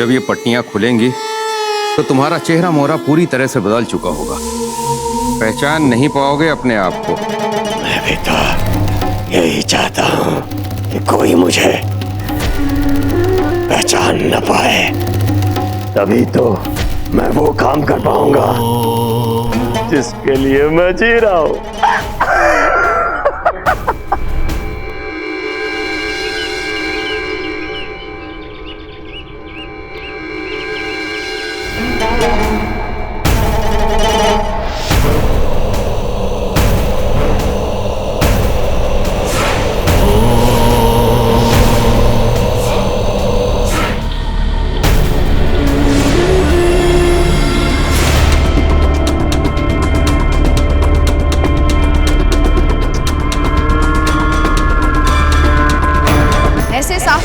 जब ये पट्टियां खुलेंगी तो तुम्हारा चेहरा मोहरा पूरी तरह से बदल चुका होगा। पहचान नहीं पाओगे अपने आप को। मैं भी तो यही चाहता हूँ कि कोई मुझे पहचान न पाए, तभी तो मैं वो काम कर पाऊंगा जिसके लिए मैं जी रहा हूँ।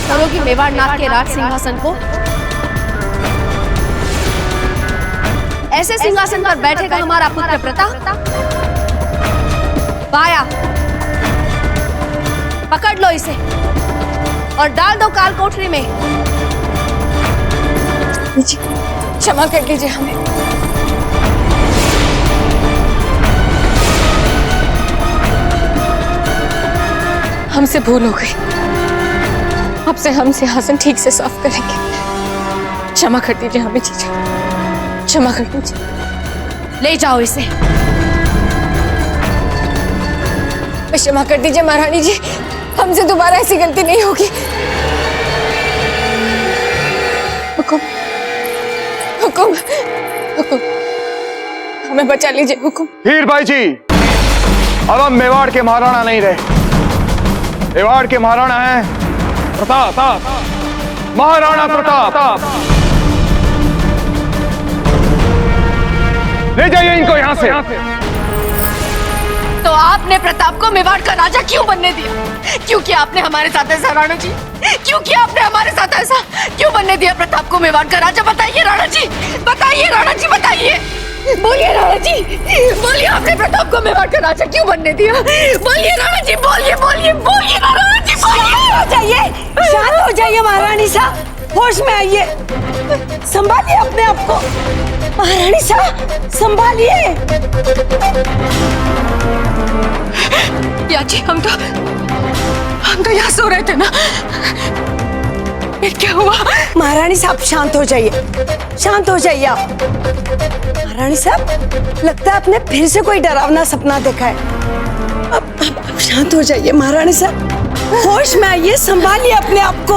करोगी मेवाड़नाथ के राज सिंहासन को। ऐसे सिंहासन पर बैठेगा हमारा पुत्र प्रताप। पाया, पकड़ लो इसे और डाल दो काल कोठरी में। क्षमा कर दीजिए हमें। हमसे भूल हो गई। अब से हम सिंहासन ठीक से साफ करेंगे। क्षमा कर दीजिए हमें जीजा, क्षमा कर दीजिए। ले जाओ इसे। क्षमा कर दीजिए महारानी जी, हमसे दोबारा ऐसी गलती नहीं होगी। हुकुम, हुकुम, हुकुम, हमें बचा लीजिए हुकुम। हीर भाई जी, अब हम मेवाड़ के महाराणा नहीं रहे। मेवाड़ के महाराणा हैं प्रताप, महाराणा प्रताप। ले जाइए इनको यहाँ से। तो आपने प्रताप को मेवाड़ का राजा क्यों बनने दिया? क्यों किया आपने हमारे साथ ऐसा राणा जी? क्यों किया आपने हमारे साथ ऐसा? क्यों बनने दिया प्रताप को मेवाड़ का राजा? बताइए राणा जी, बताइए राणा जी, बताइए। बोलिए राणा जी, बोलिए आपने प्रताप को मेवाड़ का राजा क्यों बनने दिया? बोलिए राणा जी, बोलिए बोलिए बोलिए राणा जी, बोलिए। हो जाइए, शांत हो जाइए महारानी साहब, होश में आइए, संभालिए अपने आप को। महारानी साहब संभालिए। या जी, हम तो यहाँ सो रहे थे ना, ये क्या हुआ? महारानी साहब शांत हो जाइए, शांत हो जाइए आप। महारानी साहब, लगता है आपने फिर से कोई डरावना सपना देखा है। अब शांत हो जाइए महारानी साहब, होश में आइए, संभालिए अपने आप को।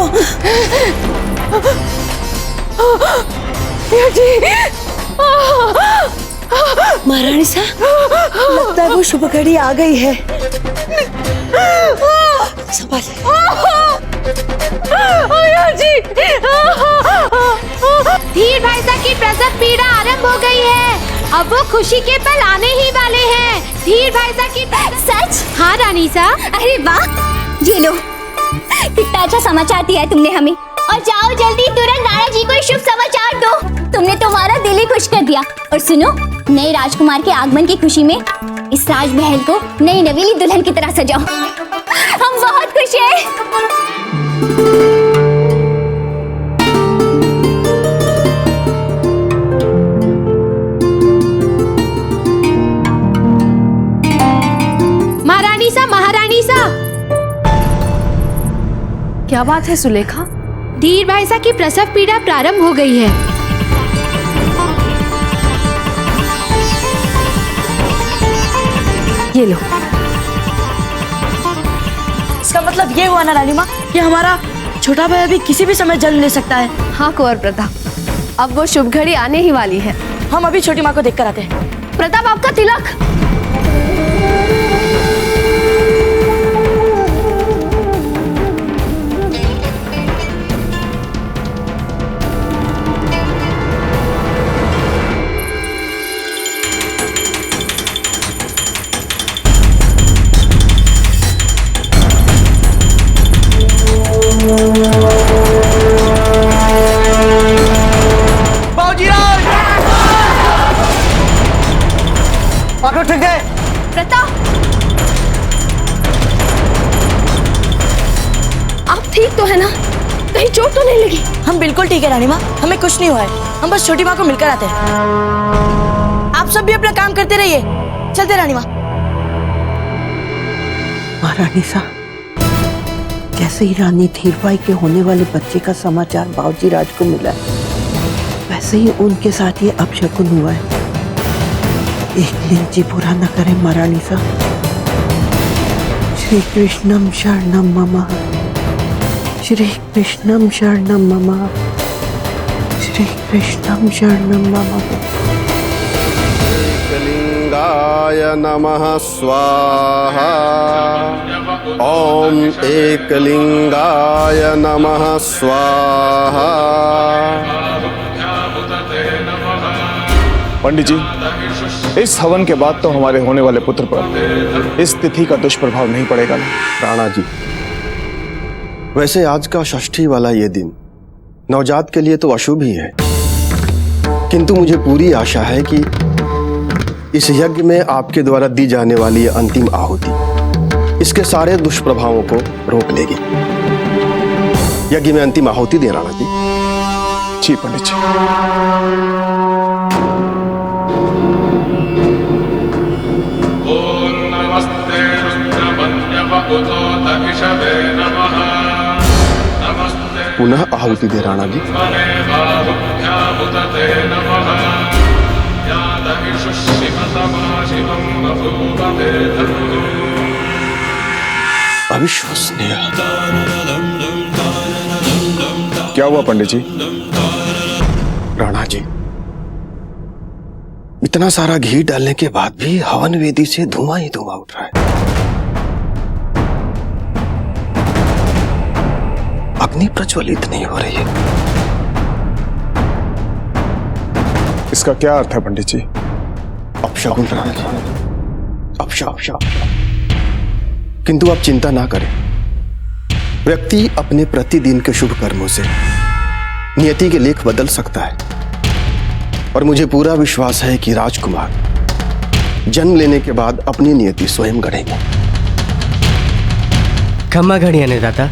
महारानी साहब, लगता है वो शुभ घड़ी आ गई है। धीर भाई साहब की प्रसव पीड़ा आरंभ हो गई है। अब वो खुशी के पल आने ही वाले हैं। धीर भाई साहब की सच? हाँ रानी साहब। अरे वाह, ये लो, कितना अच्छा समाचार दिया है तुमने हमें। और जाओ जल्दी तुरंत नारा जी को शुभ समाचार दो। तुमने तो हमारा दिल ही खुश कर दिया। और सुनो, नए राजकुमार के आगमन की खुशी में इस राजमहल को नई नवीली दुल्हन की तरह सजाओ। हम बहुत खुश हैं। महारानी सा, महारानी सा। क्या बात है सुलेखा? धीर भाई साहब की प्रसव पीड़ा प्रारंभ हो गई है। ये लो। इसका मतलब ये हुआ ना रानी माँ कि हमारा छोटा भाई अभी किसी भी समय जन्म ले सकता है। हाँ कुंवर प्रताप, अब वो शुभ घड़ी आने ही वाली है। हम अभी छोटी माँ को देख कर आते हैं। प्रताप, आपका तिलक। आंखों ठीक चोट तो नहीं लगी? हम बिल्कुल ठीक है रानी माँ, हमें कुछ नहीं हुआ है। हम बस छोटी माँ को मिलकर आते हैं। आप सब भी अपना काम करते रहिए। चलते रानी माँ। महारानी साहब, जैसे ही रानी धीरबाई के होने वाले बच्चे का समाचार बाबूजी राज को मिला है, वैसे ही उनके साथ ये अपशकुन हुआ है। एक दिन जी पूरा न करे महारानी साहब। श्री कृष्णम शरणम मम, श्री कृष्णम शरणम मम, श्री कृष्णम शरणम मम। एकलिंगाय नमः स्वाहा। ओम एकलिंगाय नमः स्वाहा। पंडित जी, इस हवन के बाद तो हमारे होने वाले पुत्र पर इस तिथि का दुष्प्रभाव नहीं पड़ेगा ना? राणा जी, वैसे आज का षष्ठी वाला ये दिन नवजात के लिए तो अशुभ ही है, किंतु मुझे पूरी आशा है कि इस यज्ञ में आपके द्वारा दी जाने वाली ये अंतिम आहुति इसके सारे दुष्प्रभावों को रोक लेगी। यज्ञ में अंतिम आहुति दे राणा जी। जी पंडित जी। पुनः आहुति दे राणा जी। अविश्वसनीय। क्या हुआ पंडित जी? राणा जी, इतना सारा घी डालने के बाद भी हवन वेदी से धुआं ही धुआं उठ रहा है। अग्नि प्रज्वलित नहीं हो रही है। इसका क्या अर्थ है पंडित जी? अपशकुन राणा जी, अपशकुन। किंतु आप चिंता ना करें। व्यक्ति अपने प्रतिदिन के शुभ कर्मों से नियति के लेख बदल सकता है, और मुझे पूरा विश्वास है कि राजकुमार जन्म लेने के बाद अपनी नियति स्वयं गढ़ेंगे। खम्मा घड़ी अन्नदाता,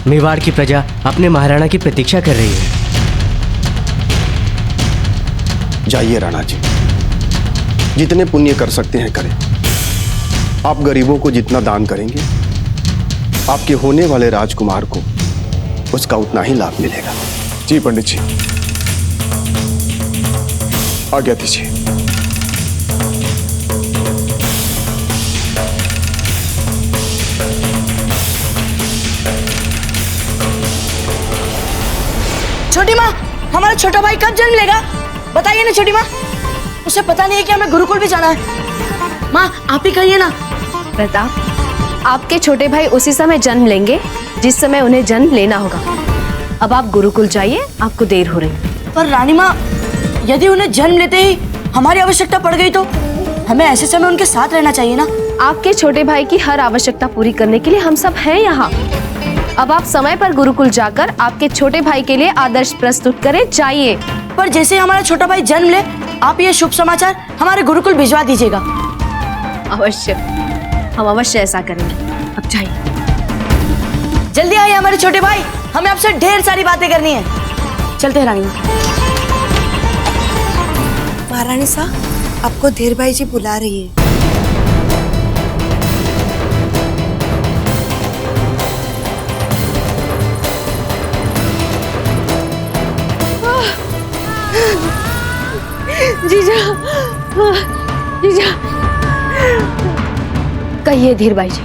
मेवाड़ की प्रजा अपने महाराणा की प्रतीक्षा कर रही है। जाइए राणा जी, जितने पुण्य कर सकते हैं करें। आप गरीबों को जितना दान करेंगे, आपके होने वाले राजकुमार को उसका उतना ही लाभ मिलेगा। जी पंडित जी, आज्ञा दीजिए। छोटी माँ, हमारा छोटा भाई कब जन्म लेगा? बताइए ना छोटी माँ। उसे पता नहीं है कि हमें गुरुकुल भी जाना है। माँ, आप ही कहिए ना। प्रताप, आपके छोटे भाई उसी समय जन्म लेंगे जिस समय उन्हें जन्म लेना होगा। अब आप गुरुकुल जाइए, आपको देर हो रही। पर रानी माँ, यदि उन्हें जन्म लेते ही हमारी आवश्यकता पड़ गई तो हमें ऐसे समय उनके साथ रहना चाहिए ना। आपके छोटे भाई की हर आवश्यकता पूरी करने के लिए हम सब हैं यहाँ। अब आप समय पर गुरुकुल जाकर आपके छोटे भाई के लिए आदर्श प्रस्तुत करें। जाइए। पर जैसे ही हमारा छोटा भाई जन्म ले, आप ये शुभ समाचार हमारे गुरुकुल भिजवा दीजिएगा। अवश्य, हम अवश्य ऐसा करेंगे। अब जाइए। जल्दी आइए हमारे छोटे भाई, हमें आपसे ढेर सारी बातें करनी है। चलते हैं रानी माँ। महारानी साहब, आपको धीरबाई जी बुला रही है। जीजा, जीजा, कहिए धीरबाई जी,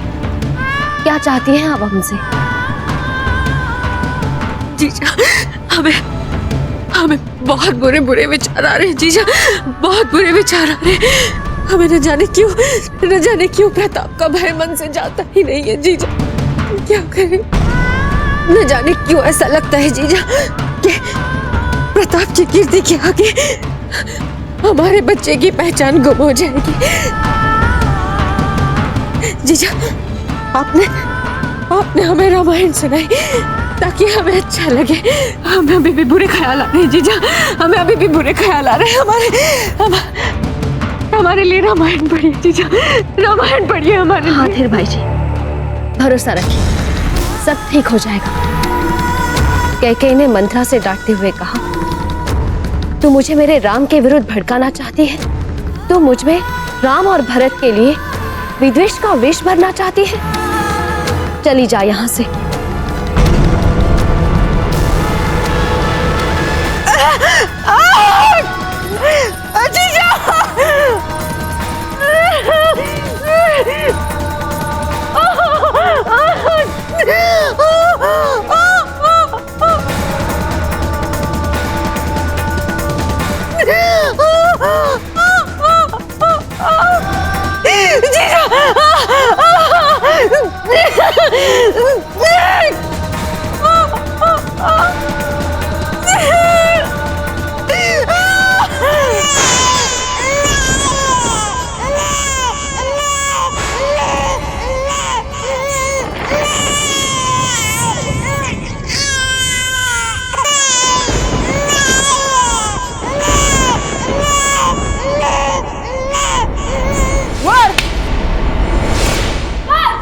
क्या चाहती हैं आप हमसे? जीजा, हमें बहुत बुरे विचार आ रहे हैं जीजा, बहुत बुरे विचार आ रहे हैं। हमें न जाने क्यों प्रताप का भय मन से जाता ही नहीं है जीजा। क्या करें? न जाने क्यों ऐसा लगता है जीजा कि प्रताप की कीर्ति के आगे हमारे बच्चे की पहचान गुम हो जाएगी। जीजा, आपने हमें रामायण सुनाई ताकि हमें अच्छा लगे। हमें अभी भी बुरे ख्याल आ रहे हैं जीजा, हमें अभी भी बुरे ख्याल आ रहे हैं। हमारे लिए रामायण पढ़िए जीजा, रामायण पढ़िए हमारे लिए। हाँ धीरबाई जी, भरोसा रखिए, सब ठीक हो जाएगा। कैकेयी ने मंत्रा से डांटते हुए कहा, तू मुझे मेरे राम के विरुद्ध भड़काना चाहती है? तू मुझ में राम और भरत के लिए विद्वेष का विष भरना चाहती है? चली जा यहाँ से।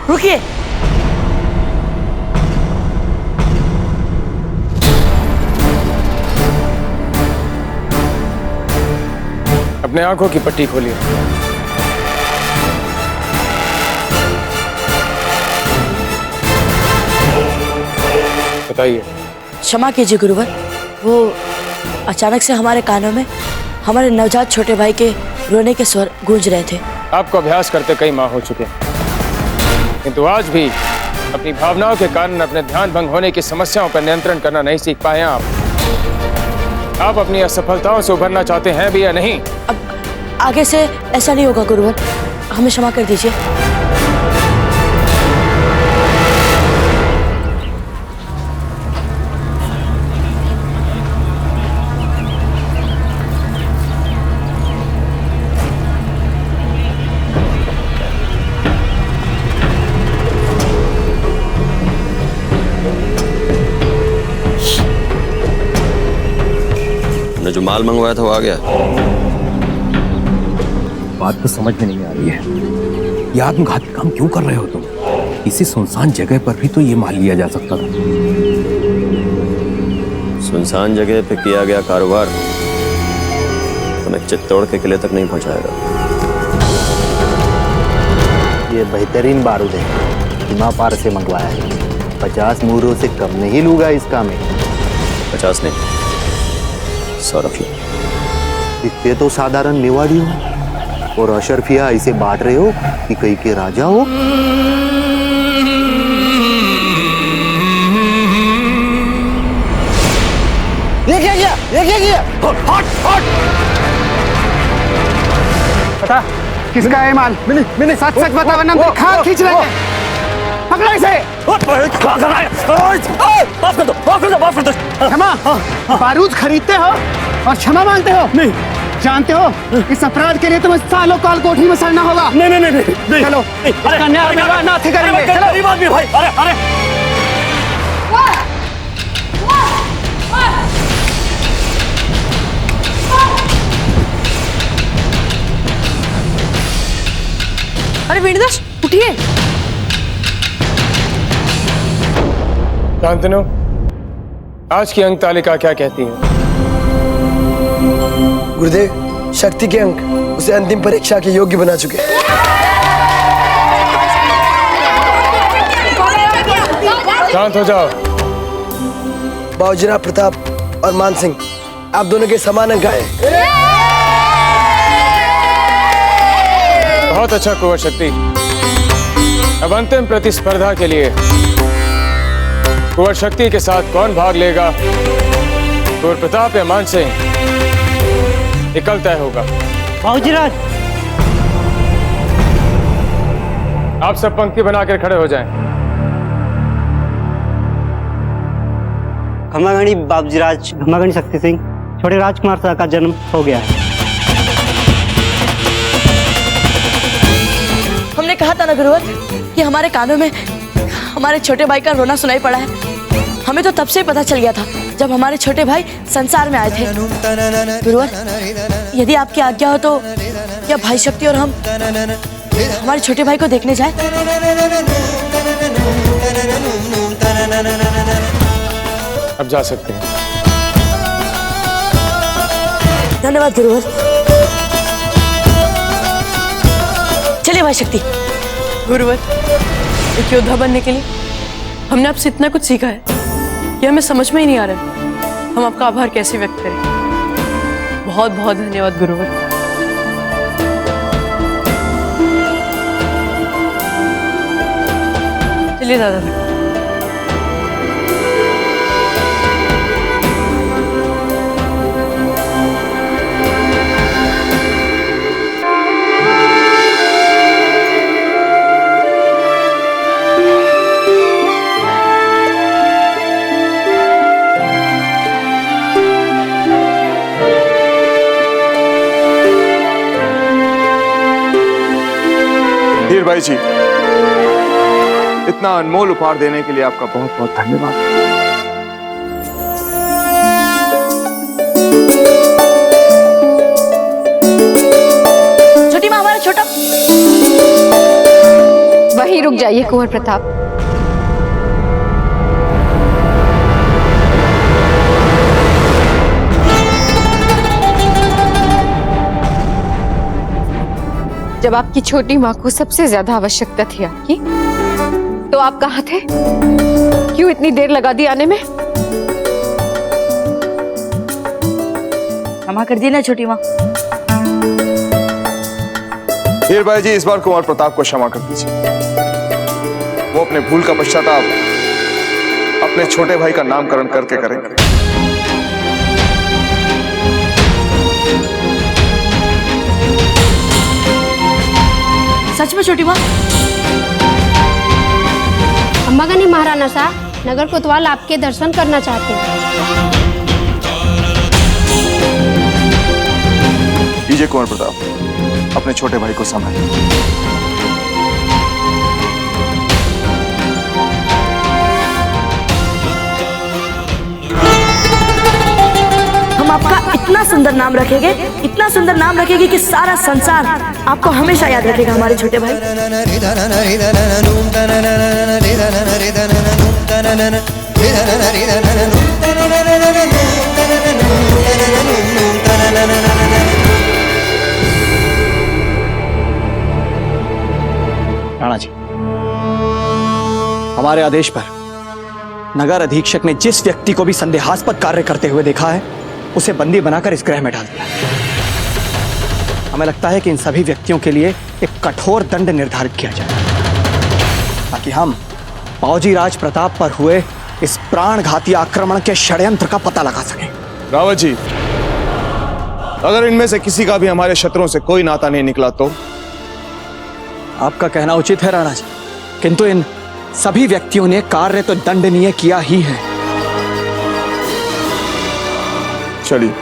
रुकिए। अपने आंखों की पट्टी खोलिए। बताइए। क्षमा कीजिए गुरुवर, वो अचानक से हमारे कानों में हमारे नवजात छोटे भाई के रोने के स्वर गूंज रहे थे। आपको अभ्यास करते कई माह हो चुके हैं, किंतु आज भी अपनी भावनाओं के कारण अपने ध्यान भंग होने की समस्याओं पर नियंत्रण करना नहीं सीख पाए हैं आप अपनी असफलताओं से उभरना चाहते हैं भी या नहीं? अब आगे से ऐसा नहीं होगा गुरुवर, हमें क्षमा कर दीजिए। जो माल मंगवाया था वो आ गया? बात तो समझ में नहीं आ रही है, ये आत्मघाती काम क्यों कर रहे हो तुम? इसी सुनसान जगह पर भी तो ये माल लिया जा सकता था। सुनसान जगह पे किया गया कारोबार हमें चित्तौड़ के किले तक नहीं पहुंचाएगा। ये बेहतरीन बारूद है, सीमा पार से मंगवाया है। 50 मूरों से कम नहीं लूंगा इसका मैं। 50 नहीं, 100 रख लो। दिखते तो साधारण मेवाड़ी हो और अशरफिया ऐसे बांट रहे हो कि कहीं के राजा हो। ये क्या किया? हट! पता किसका है माल? मैंने सच बता वरना हम खाल खींच लेंगे। पकड़ो इसे। माफ कर दो। क्षमा, बारूद खरीदते हो और क्षमा मांगते हो? नहीं। जानते हो इस अपराध के लिए तुम्हें सालों काल कोठरी में सड़ना होगा। नहीं। चलो, इसका न्याय मेरा नाथ ही करेंगे। चलो। अरे वेणुदास उठिए। शांतनु, आज की अंक तालिका क्या कहती है? गुरुदेव, शक्ति के अंक उसे अंतिम परीक्षा के योग्य बना चुके हैं। शांत हो जाओ। बाबूजीराव प्रताप और मान सिंह, आप दोनों के समान अंक आए। बहुत अच्छा कुंवर शक्ति। अब अंतिम प्रतिस्पर्धा के लिए कुंवर शक्ति के साथ कौन भाग लेगा? कुंवर प्रताप या मान सिंह, ये कल तय होगा। बाबूजीराज, आप सब पंक्ति बनाकर खड़े हो जाएं। खमागणी बाबूजीराज, खमागणी शक्ति सिंह, छोटे राजकुमार शाह का जन्म हो गया है। हमने कहा था ना गुरुवर कि हमारे कानों में हमारे छोटे भाई का रोना सुनाई पड़ा है। हमें तो तब से ही पता चल गया था जब हमारे छोटे भाई संसार में आए थे। गुरुवर, यदि आपकी आज्ञा हो तो क्या भाई शक्ति और हम हमारे छोटे भाई को देखने जाए? अब जा सकते हैं। धन्यवाद गुरुवर। चलिए माँ शक्ति। गुरुवर, एक योद्धा बनने के लिए हमने आपसे इतना कुछ सीखा है कि हमें समझ में ही नहीं आ रहा हम आपका आभार कैसे व्यक्त करें। बहुत बहुत धन्यवाद गुरुवर। चलिए दादा। धीर भाई जी, इतना अनमोल उपहार देने के लिए आपका बहुत बहुत धन्यवाद। छोटी माँ, हमारा छोटा। वहीं रुक जाइए कुंवर प्रताप। जब आपकी छोटी माँ को सबसे ज्यादा आवश्यकता थी आपकी, तो आप कहाँ थे? क्यों इतनी देर लगा दी आने में? क्षमा कर दी ना छोटी माँ। धीर भाई जी, इस बार कुंवर प्रताप को क्षमा कर दीजिए। वो अपने भूल का पश्चाताप अपने छोटे भाई का नामकरण करके करेंगे। सच में छोटी माँ? अम्मा का नहीं महाराणा साहब, नगर कोतवाल आपके दर्शन करना चाहते हैं। लीजिए कुंवर प्रताप, अपने छोटे भाई को संभालिए। हम आपका इतना सुंदर नाम रखेंगे, इतना सुंदर नाम रखेंगे कि सारा संसार आपको हमेशा याद रखेगा हमारे छोटे भाई। राणा जी, हमारे आदेश पर नगर अधीक्षक ने जिस व्यक्ति को भी संदेहास्पद कार्य करते हुए देखा है, उसे बंदी बनाकर इस गृह में डाल दिया। हमें लगता है कि इन सभी व्यक्तियों के लिए एक कठोर दंड निर्धारित किया जाए, ताकि हम बाबूजी राज प्रताप पर हुए इस प्राणघाती आक्रमण के षड्यंत्र का पता लगा सकें। रावत जी, अगर इनमें से किसी का भी हमारे शत्रुओं से कोई नाता नहीं निकला तो? आपका कहना उचित है राणा जी, किंतु इन सभी व्यक्तियों ने कार्य तो दंडनीय किया ही है। चलिए।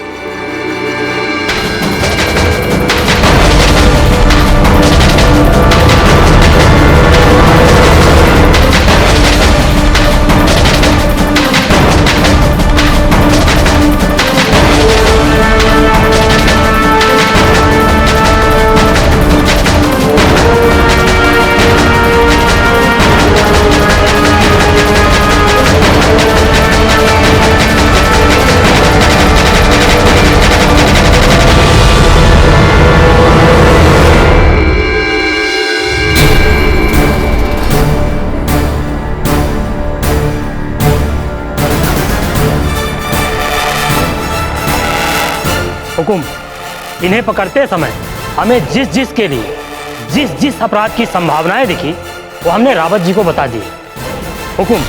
हुकुम, इन्हें पकड़ते समय हमें जिस जिस के लिए जिस जिस अपराध की संभावनाएं दिखी, वो हमने रावत जी को बता दी। हुकुम,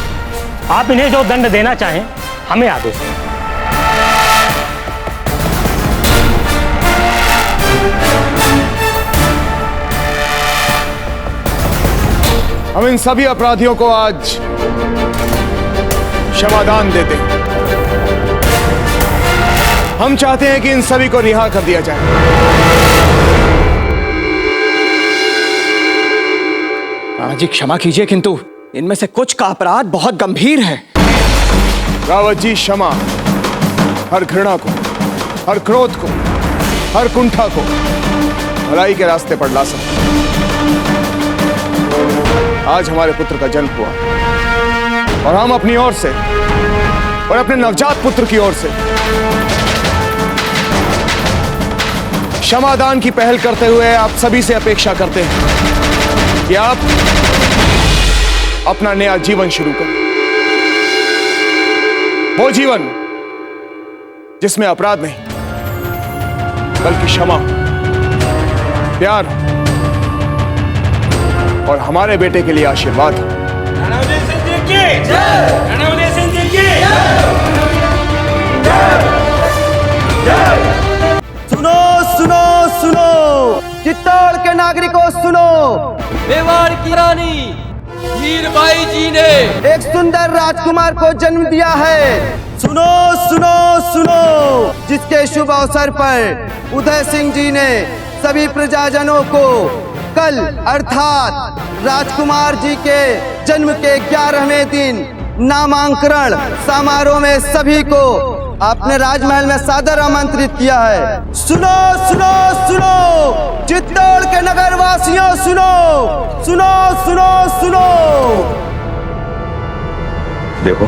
आप इन्हें जो दंड देना चाहें हमें आदेश दें। हम इन सभी अपराधियों को आज क्षमादान देते हैं। हम चाहते हैं कि इन सभी को रिहा कर दिया जाए। राणा जी क्षमा कीजिए, किंतु इनमें से कुछ का अपराध बहुत गंभीर है। रावत जी, क्षमा हर घृणा को, हर क्रोध को, हर कुंठा को भलाई के रास्ते पर ला सकते। आज हमारे पुत्र का जन्म हुआ और हम अपनी ओर से और अपने नवजात पुत्र की ओर से क्षमादान की पहल करते हुए आप सभी से अपेक्षा करते हैं कि आप अपना नया जीवन शुरू करें। वो जीवन जिसमें अपराध नहीं बल्कि क्षमा, प्यार और हमारे बेटे के लिए आशीर्वाद। सुनो सुनो सुनो, चित्तौड़ के नागरिकों सुनो, मेवाड़ की रानी हीरबाई जी ने एक सुंदर राजकुमार को जन्म दिया है। सुनो सुनो सुनो, जिसके शुभ अवसर पर उदय सिंह जी ने सभी प्रजाजनों को कल अर्थात राजकुमार जी के जन्म के 11वें दिन नामांकन समारोह में सभी को आपने राजमहल में सादर आमंत्रित किया है। सुनो सुनो सुनो, चित्तौड़ के नगर वासियों सुनो, सुनो सुनो सुनो। देखो,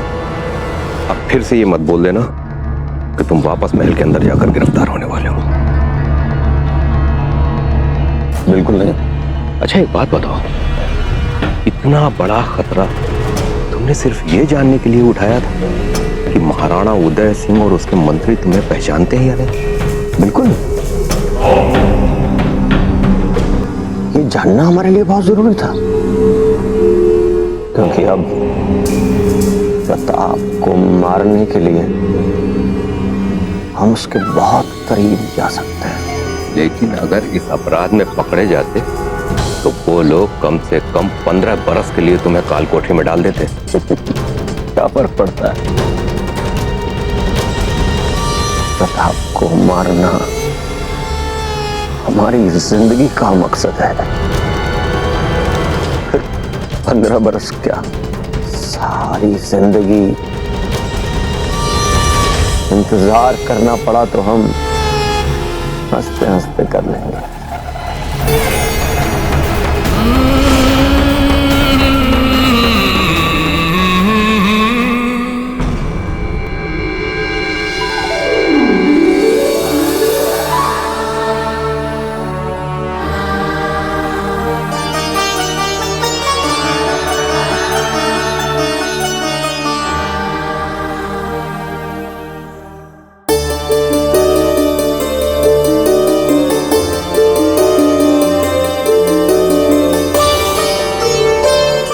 अब फिर से ये मत बोल देना कि तुम वापस महल के अंदर जाकर गिरफ्तार होने वाले हो। बिल्कुल नहीं। अच्छा एक बात बताओ, इतना बड़ा खतरा तुमने सिर्फ ये जानने के लिए उठाया था कि महाराणा उदय सिंह और उसके मंत्री तुम्हें पहचानते हैं या नहीं? बिल्कुल, ये जानना हमारे लिए बहुत जरूरी था, क्योंकि अब प्रताप को मारने के लिए हम उसके बहुत करीब जा सकते हैं। लेकिन अगर इस अपराध में पकड़े जाते तो वो लोग कम से कम 15 बरस के लिए तुम्हें कालकोठरी में डाल देते। क्या फर्क पड़ता है? प्रताप को मारना हमारी जिंदगी का मकसद है। 15 बरस क्या, सारी जिंदगी इंतजार करना पड़ा तो हम हंसते हंसते कर लेंगे।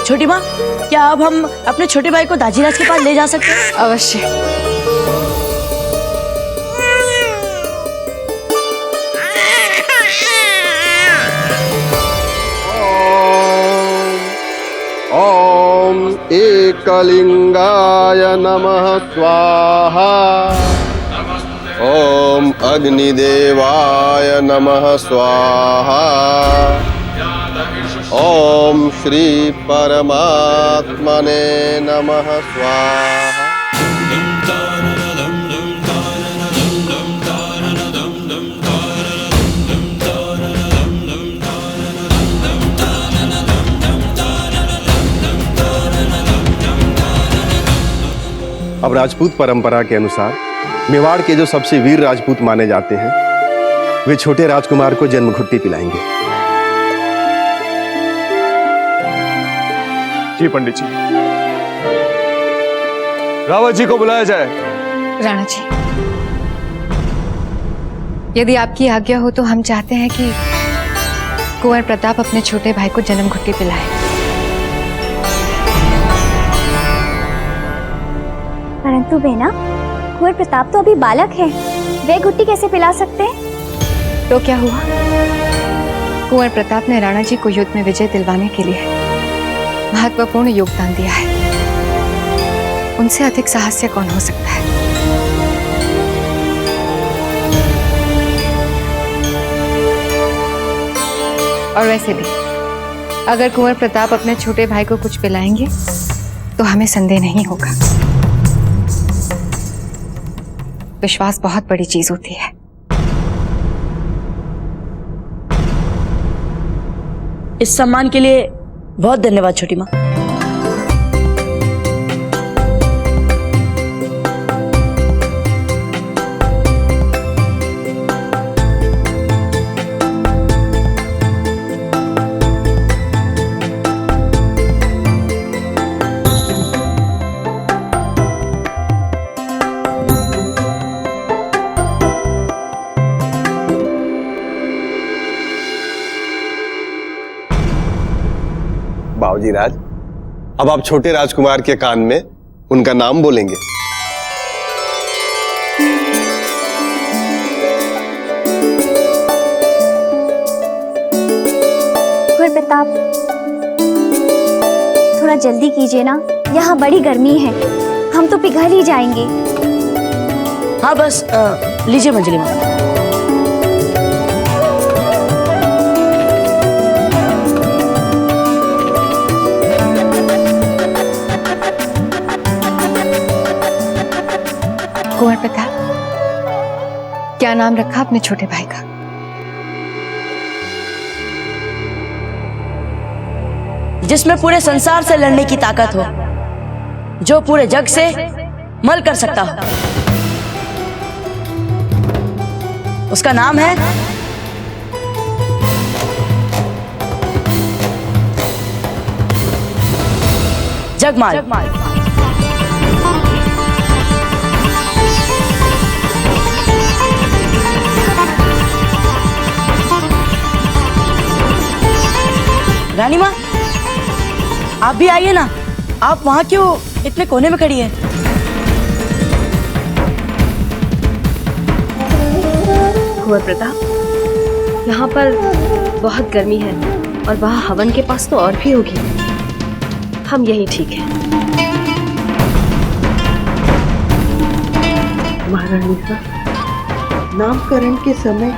छोटी माँ, क्या अब हम अपने छोटे भाई को दाजीराज के पास ले जा सकते हैं? अवश्य। ओम एकलिंगाय नमः स्वाहा। ओम अग्निदेवाय नमः स्वाहा। ओम श्री परमात्मने नमः स्वाहा। अब राजपूत परंपरा के अनुसार मेवाड़ के जो सबसे वीर राजपूत माने जाते हैं वे छोटे राजकुमार को जन्मघुट्टी पिलाएंगे। जी पंडित जी, रावत जी को बुलाया जाए। राणा जी, यदि आपकी आज्ञा हो तो हम चाहते हैं कि कुंवर प्रताप अपने छोटे भाई को जन्म घुट्टी पिलाए। परंतु बेना, कुंवर प्रताप तो अभी बालक है, वे घुट्टी कैसे पिला सकते हैं? तो क्या हुआ? कुंवर प्रताप ने राणा जी को युद्ध में विजय दिलवाने के लिए महत्वपूर्ण योगदान दिया है। उनसे अधिक साहस्य कौन हो सकता है? और वैसे भी अगर कुंवर प्रताप अपने छोटे भाई को कुछ पिलाएंगे तो हमें संदेह नहीं होगा। विश्वास बहुत बड़ी चीज होती है। इस सम्मान के लिए बहुत धन्यवाद छोटी माँ। बाबूजी राज। अब आप छोटे राजकुमार के कान में उनका नाम बोलेंगे। कुंवर प्रताप, थोड़ा जल्दी कीजिए ना, यहाँ बड़ी गर्मी है, हम तो पिघल ही जाएंगे। हाँ बस लीजिए मंजली माँ। कुंवर प्रताप, क्या नाम रखा अपने छोटे भाई का? जिसमें पूरे संसार से लड़ने की ताकत हो, जो पूरे जग से मल कर सकता हो, उसका नाम है जगमाल। रानी माँ, आप भी आइए ना। आप वहां क्यों इतने कोने में खड़ी हैं? कुंवर प्रताप, यहाँ पर बहुत गर्मी है और वहाँ हवन के पास तो और भी होगी। हम यहीं ठीक है। महारानी साहब, नामकरण के समय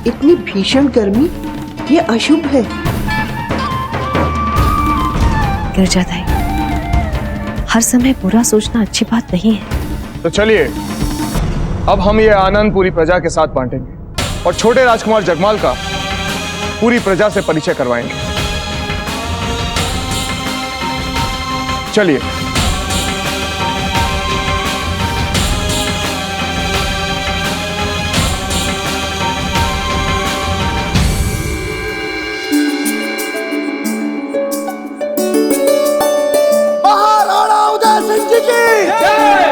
इतनी भीषण गर्मी, ये अशुभ है। गिरजादाई, हर समय बुरा सोचना अच्छी बात नहीं है। तो चलिए, अब हम ये आनंद पूरी प्रजा के साथ बांटेंगे और छोटे राजकुमार जगमाल का पूरी प्रजा से परिचय करवाएंगे। चलिए। महाराणा उदय सिंह जी की जय।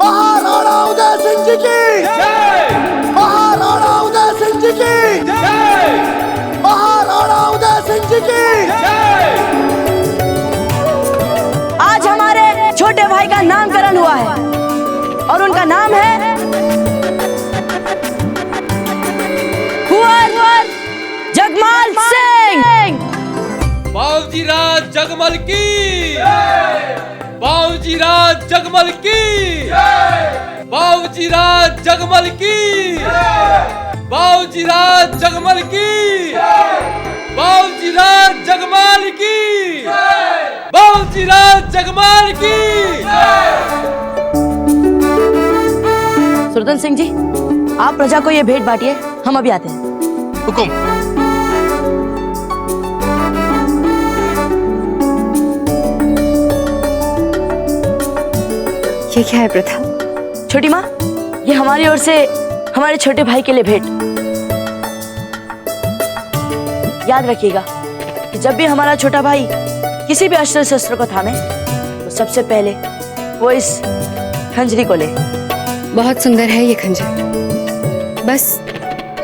महाराणा उदय सिंह जी की जय। महाराणा उदय सिंह जी की जय। महाराणा उदय सिंह जी की जय। आज हमारे छोटे भाई का नामकरण हुआ है और उनका नाम है कुंवर जगमाल सिंह। बाबूजी राज जगमल की जय। बाबूजी राज जगमल की जय। बाबूजी राज जगमल की जय। बाबूजी राज जगमल की जय। बाबूजी राज जगमाल की जय। बाबूजी राज जगमाल की जय। सुरदन सिंह जी, आप प्रजा को ये भेंट बांटिए, हम अभी आते हैं। हुकुम। ये क्या है प्रथा? छोटी माँ, ये हमारी ओर से हमारे छोटे भाई के लिए भेंट। याद रखिएगा कि जब भी हमारा छोटा भाई किसी भी अस्त्र शस्त्र को थामे तो सबसे पहले वो इस खंजरी को ले। बहुत सुंदर है ये खंजर, बस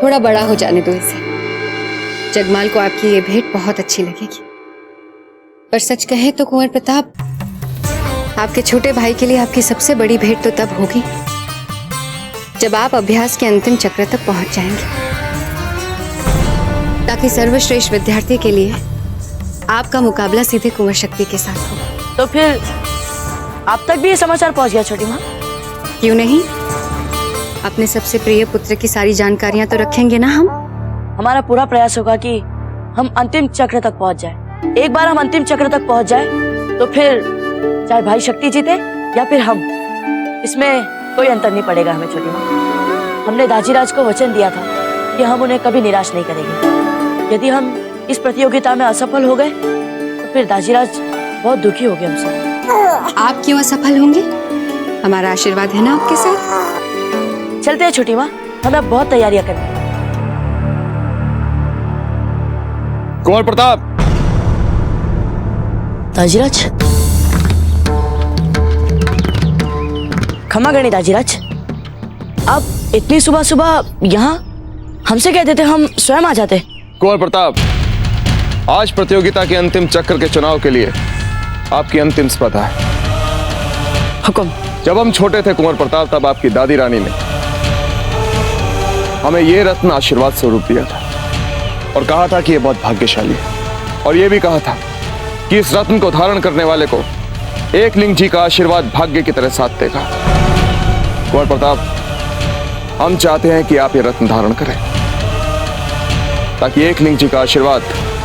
थोड़ा बड़ा हो जाने दो इसे। जगमाल को आपकी ये भेंट बहुत अच्छी लगेगी, पर सच कहे तो कुंवर प्रताप, आपके छोटे भाई के लिए आपकी सबसे बड़ी भेंट तो तब होगी जब आप अभ्यास के अंतिम चक्र तक पहुंच जाएंगे, ताकि सर्वश्रेष्ठ विद्यार्थी के लिए आपका मुकाबला सीधे कुंवर शक्ति के साथ हो। तो फिर आप तक भी ये समाचार पहुंच गया छोटी माँ? क्यों नहीं, अपने सबसे प्रिय पुत्र की सारी जानकारियां तो रखेंगे ना हम। हमारा पूरा प्रयास होगा कि हम अंतिम चक्र तक पहुंच जाए। एक बार हम अंतिम चक्र तक पहुंच जाए तो फिर चाहे भाई शक्ति जीते या फिर हम, इसमें कोई अंतर नहीं पड़ेगा हमें छोटी माँ। हमने दाजीराज को वचन दिया था कि हम उन्हें कभी निराश नहीं करेंगे। यदि हम इस प्रतियोगिता में असफल हो गए तो फिर दाजीराज बहुत दुखी हो गए हमसे। आप क्यों असफल होंगे, हमारा आशीर्वाद है ना आपके साथ। चलते हैं छोटी माँ, हमें अब बहुत तैयारियां करनी है। कुंवर प्रताप। दाजीराज, क्षमा करनी दाजीराज, आप इतनी सुबह सुबह यहाँ हमसे कहते थे, हम स्वयं आ जाते। कुंवर प्रताप, आज प्रतियोगिता के अंतिम चक्र के चुनाव के लिए आपकी अंतिम स्पर्धा है। हुक्म। जब हम छोटे थे कुंवर प्रताप, तब आपकी दादी रानी ने हमें यह रत्न आशीर्वाद स्वरूप दिया था और कहा था कि यह बहुत भाग्यशाली है, और यह भी कहा था कि इस रत्न को धारण करने वाले को एकलिंग जी का आशीर्वाद भाग्य की तरह साथ देगा। कुंवर प्रताप, हम चाहते हैं कि आप ये रत्न धारण करें ताकि एकलिंग जी का आशीर्वाद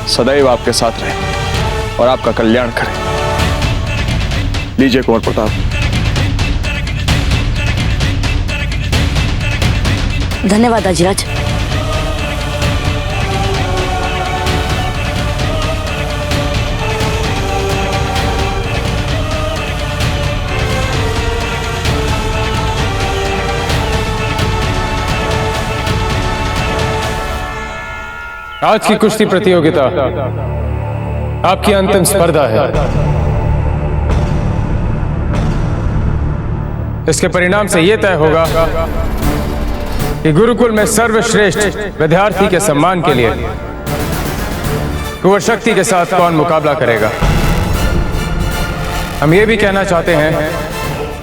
सदैव आपके साथ रहे और आपका कल्याण करे। लीजिए कुंवर प्रताप। धन्यवाद अजराज। आज की कुश्ती प्रतियोगिता आपकी अंतिम स्पर्धा है। इसके परिणाम से यह तय होगा कि गुरुकुल में सर्वश्रेष्ठ विद्यार्थी के सम्मान के लिए कुंवर शक्ति के साथ कौन मुकाबला करेगा। हम ये भी कहना चाहते हैं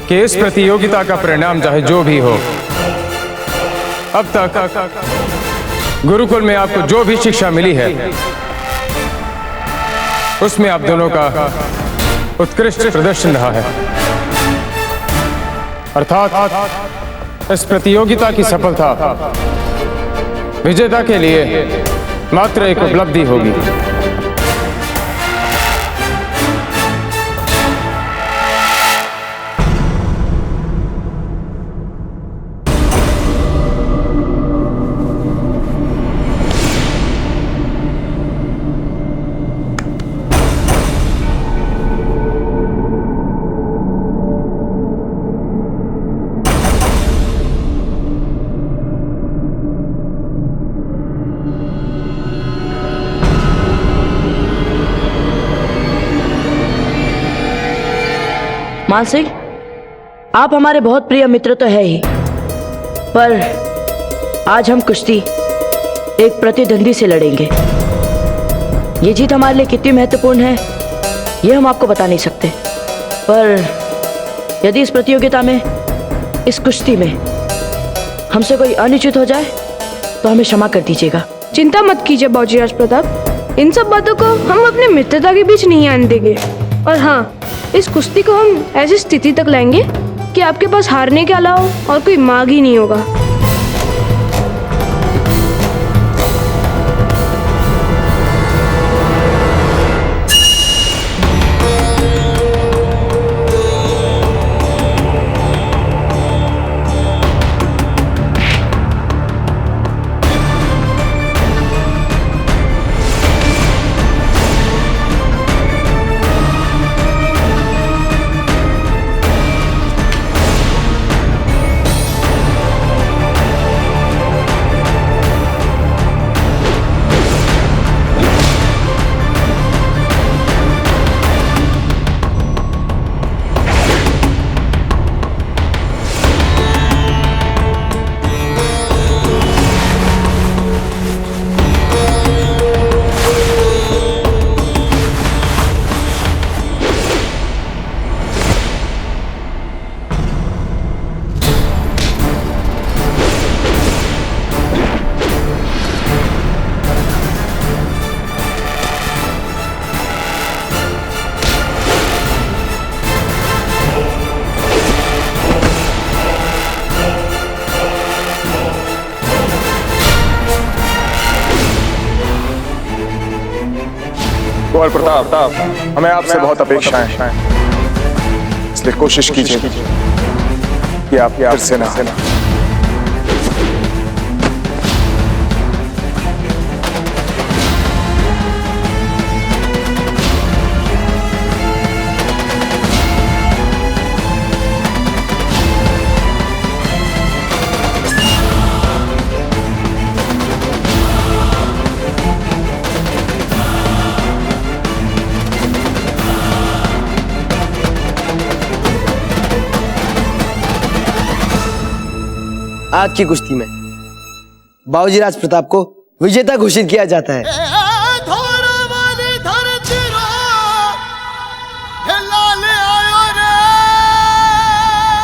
कि इस प्रतियोगिता का परिणाम चाहे जो भी हो, अब तक गुरुकुल में आपको जो भी शिक्षा मिली है उसमें आप दोनों का उत्कृष्ट प्रदर्शन रहा है। अर्थात इस प्रतियोगिता की सफलता विजेता के लिए मात्र एक उपलब्धि होगी। मान सिंह, आप हमारे बहुत प्रिय मित्र तो है ही, पर आज हम कुश्ती एक प्रतिद्वंदी से लड़ेंगे। ये जीत हमारे लिए कितनी महत्वपूर्ण है ये हम आपको बता नहीं सकते, पर यदि इस प्रतियोगिता में, इस कुश्ती में हमसे कोई अनिश्चित हो जाए तो हमें क्षमा कर दीजिएगा। चिंता मत कीजिए बाबूजी राज प्रताप, इन सब बातों को हम अपने मित्रता के बीच नहीं आने देंगे। और हाँ, इस कुश्ती को हम ऐसी स्थिति तक लाएंगे कि आपके पास हारने के अलावा और कोई मार्ग ही नहीं होगा। कुंवर प्रताप, हमें आपसे बहुत अपेक्षाएं हैं, इसलिए कोशिश कीजिए कि आप फिर से ना। आज की कुश्ती में बाबूजी राज प्रताप को विजेता घोषित किया जाता है।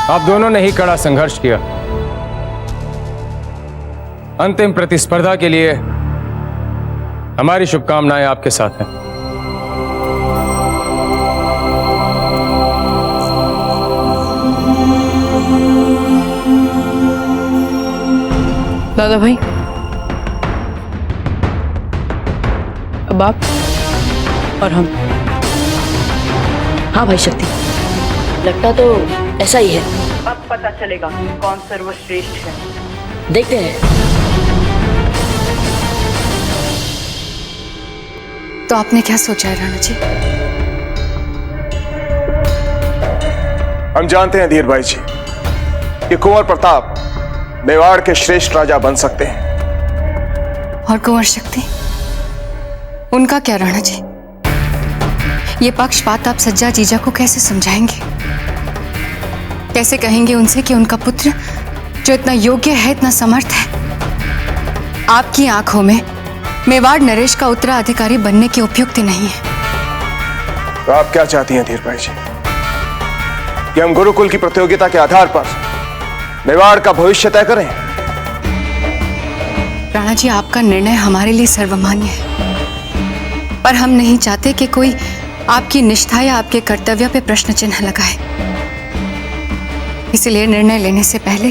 आप दोनों ने ही कड़ा संघर्ष किया। अंतिम प्रतिस्पर्धा के लिए हमारी शुभकामनाएं आपके साथ हैं। दादा भाई, अब आप और हम। हाँ भाई शक्ति, लगता तो ऐसा ही है। अब पता चलेगा कौन सर्वश्रेष्ठ है। देखते हैं। तो आपने क्या सोचा है राणा जी? हम जानते हैं धीर भाई जी कि कुंवर प्रताप मेवाड़ के श्रेष्ठ राजा बन सकते हैं। और कुंवर शक्ति, उनका क्या राणा जी? ये पक्षपात आप सज्जा जीजा को कैसे समझाएंगे? कैसे कहेंगे उनसे कि उनका पुत्र जो इतना योग्य है, इतना समर्थ है, आपकी आंखों में मेवाड़ नरेश का उत्तराधिकारी बनने की उपयुक्त नहीं है? तो आप क्या चाहती हैं धीर भाई जी? कि हम गुरुकुल की प्रतियोगिता के आधार पर मेवाड़ का भविष्य तय करें? राणा जी, आपका निर्णय हमारे लिए सर्वमान्य है, पर हम नहीं चाहते कि कोई आपकी निष्ठा या आपके कर्तव्य पे प्रश्न चिन्ह लगाए। इसलिए निर्णय लेने से पहले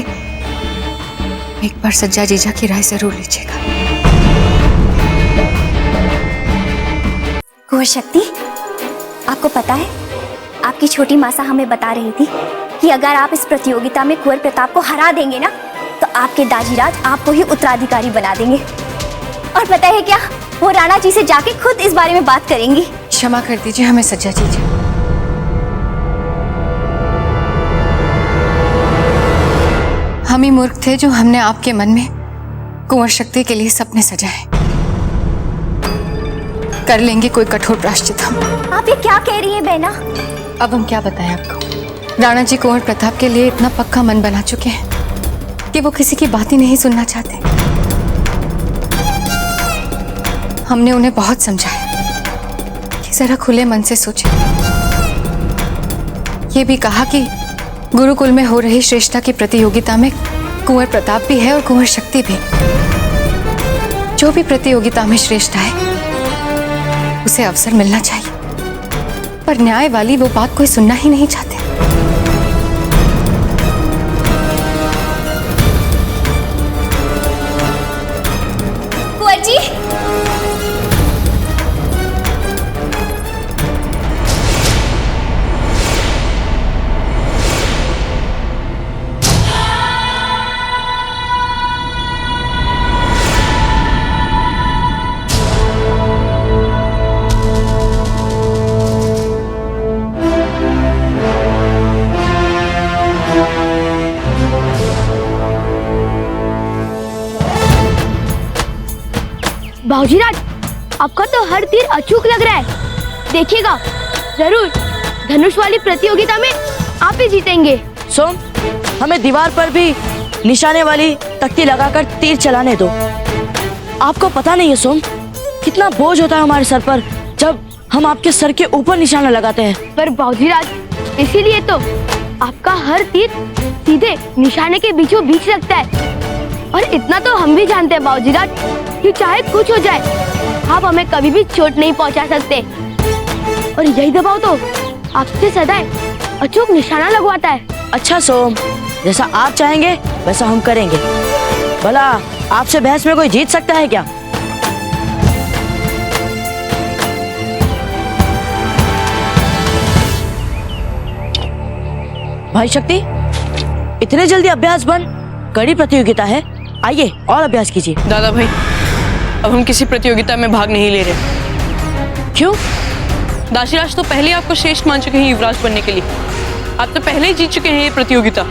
एक बार सज्जा जीजा की राय जरूर लीजिएगा। कुंवर शक्ति, आपको पता है, आपकी छोटी मासा हमें बता रही थी कि अगर आप इस प्रतियोगिता में कुंवर प्रताप को हरा देंगे ना, तो आपके दाजीराज आपको ही उत्तराधिकारी बना देंगे। और पता है क्या, वो राणा जी से जाके खुद इस बारे में बात करेंगी। क्षमा कर दीजिए हमें सज्जा जीजा। हम ही मूर्ख थे जो हमने आपके मन में कुंवर शक्ति के लिए सपने सजाए। कर लेंगे कोई कठोर प्रायश्चित हम। आप ये क्या कह रही हैं बहना? अब हम क्या बताएं आपको? राणा जी कुंवर प्रताप के लिए इतना पक्का मन बना चुके हैं कि वो किसी की बात ही नहीं सुनना चाहते। हमने उन्हें बहुत समझाया कि जरा खुले मन से सोचें। ये भी कहा कि गुरुकुल में हो रही श्रेष्ठता की प्रतियोगिता में कुंवर प्रताप भी है और कुंवर शक्ति भी। जो भी प्रतियोगिता में श्रेष्ठ है उसे अवसर मिलना चाहिए, पर न्याय वाली वो बात कोई सुनना ही नहीं चाहते। कुंवर जी, बाबूजीराज, आपका तो हर तीर अचूक लग रहा है। देखिएगा, जरूर धनुष वाली प्रतियोगिता में आप ही जीतेंगे। सोम, हमें दीवार पर भी निशाने वाली तख्ती लगाकर तीर चलाने दो। आपको पता नहीं है सोम, कितना बोझ होता है हमारे सर पर जब हम आपके सर के ऊपर निशाना लगाते हैं। पर बाबूजीराज, इसीलिए तो आपका हर तीर सीधे निशाने के बीचों बीच लगता है। और इतना तो हम भी जानते हैं बाबूजीराज कि चाहे कुछ हो जाए, आप हमें कभी भी चोट नहीं पहुंचा सकते। और यही दबाव तो आपसे सदैव अचूक निशाना लगवाता है। अच्छा सोम, जैसा आप चाहेंगे वैसा हम करेंगे। भला आपसे बहस में कोई जीत सकता है क्या? भाई शक्ति, इतने जल्दी अभ्यास बंद? कड़ी प्रतियोगिता है, आइए और अभ्यास कीजिए। दादा भाई, अब हम किसी प्रतियोगिता में भाग नहीं ले रहे। क्यों? दाशीराज तो पहले आपको श्रेष्ठ मान चुके हैं युवराज बनने के लिए। आप तो पहले ही जीत चुके हैं ये प्रतियोगिता।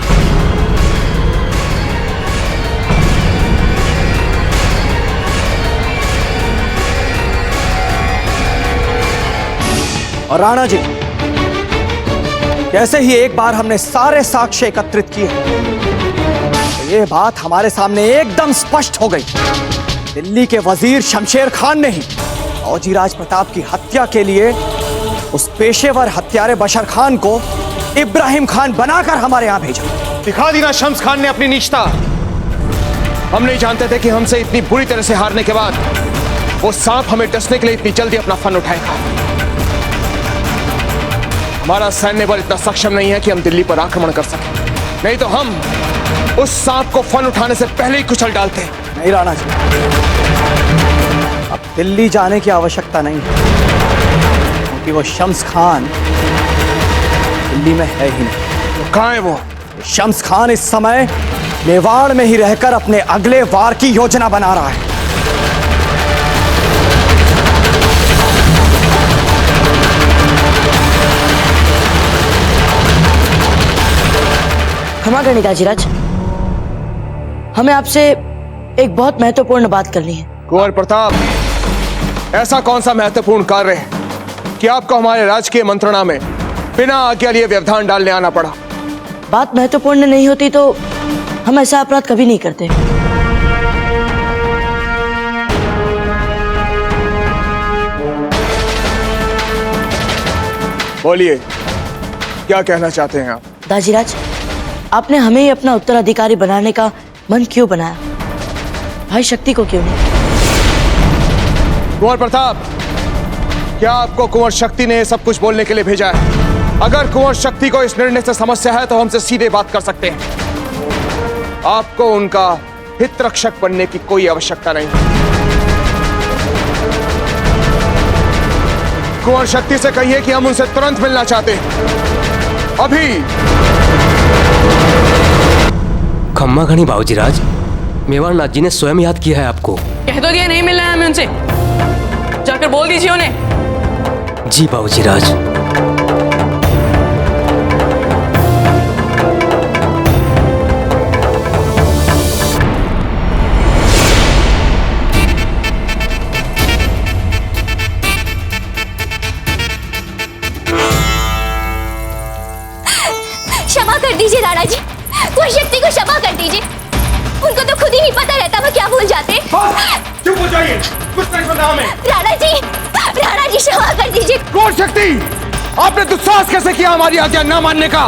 और राणा जी, जैसे ही एक बार हमने सारे साक्ष्य एकत्रित किए, तो ये बात हमारे सामने एकदम स्पष्ट हो गई। दिल्ली के वजीर शमशेर खान ने ही फौजीराज प्रताप की हत्या के लिए उस पेशेवर हत्यारे बशर खान को इब्राहिम खान बनाकर हमारे यहाँ भेजा। दिखा दी ना शम्स खान ने अपनी नीचता। हम नहीं जानते थे कि हमसे इतनी बुरी तरह से हारने के बाद वो सांप हमें डसने के लिए इतनी जल्दी अपना फन उठाएगा। हमारा सैन्य बल इतना सक्षम नहीं है कि हम दिल्ली पर आक्रमण कर सकें, नहीं तो हम उस सांप को फन उठाने से पहले ही कुचल डालते। नहीं राणा जी, अब दिल्ली जाने की आवश्यकता नहीं है, क्योंकि वो शम्स खान दिल्ली में है ही नहीं। तो कहाँ है वो? शम्स खान इस समय मेवाड़ में ही रहकर अपने अगले वार की योजना बना रहा है। क्षमा करनी दाजीराज, हमें आपसे एक बहुत महत्वपूर्ण बात करनी है। कुंवर प्रताप, ऐसा कौन सा महत्वपूर्ण कार्य है कि आपको हमारे राजकीय मंत्रणा में बिना आज्ञा लिए व्यवधान डालने आना पड़ा? बात महत्वपूर्ण नहीं होती तो हम ऐसा अपराध कभी नहीं करते। बोलिए, क्या कहना चाहते हैं आप? दाजीराज, आपने हमें ही अपना उत्तराधिकारी बनाने का मन क्यों बनाया? भाई शक्ति को क्यों नहीं? कुंवर प्रताप, क्या आपको कुंवर शक्ति ने सब कुछ बोलने के लिए भेजा है? अगर कुंवर शक्ति को इस निर्णय से समस्या है तो हमसे सीधे बात कर सकते हैं। आपको उनका हित रक्षक बनने की कोई आवश्यकता नहीं। कुंवर शक्ति से कहिए कि हम उनसे तुरंत मिलना चाहते हैं, अभी। खम्मा घनी बाबूजीराज, मेवाड़नाथ जी ने स्वयं याद किया है आपको। कह दो दिया नहीं मिलना है हमें उनसे, जाकर बोल दीजिए उन्हें। जी बाबूजीराज। क्षमा कर दीजिए राणा जी, कुंवर शक्ति को क्षमा कर दीजिए। उनको तो खुद ही नहीं पता रहता वो क्या भूल जाते। चुप हो जाइए, कुछ नहीं सुना हमें। राणा जी क्षमा कर दीजिए। कुंवर शक्ति, आपने दुस्साहस कैसे किया हमारी आज्ञा न मानने का?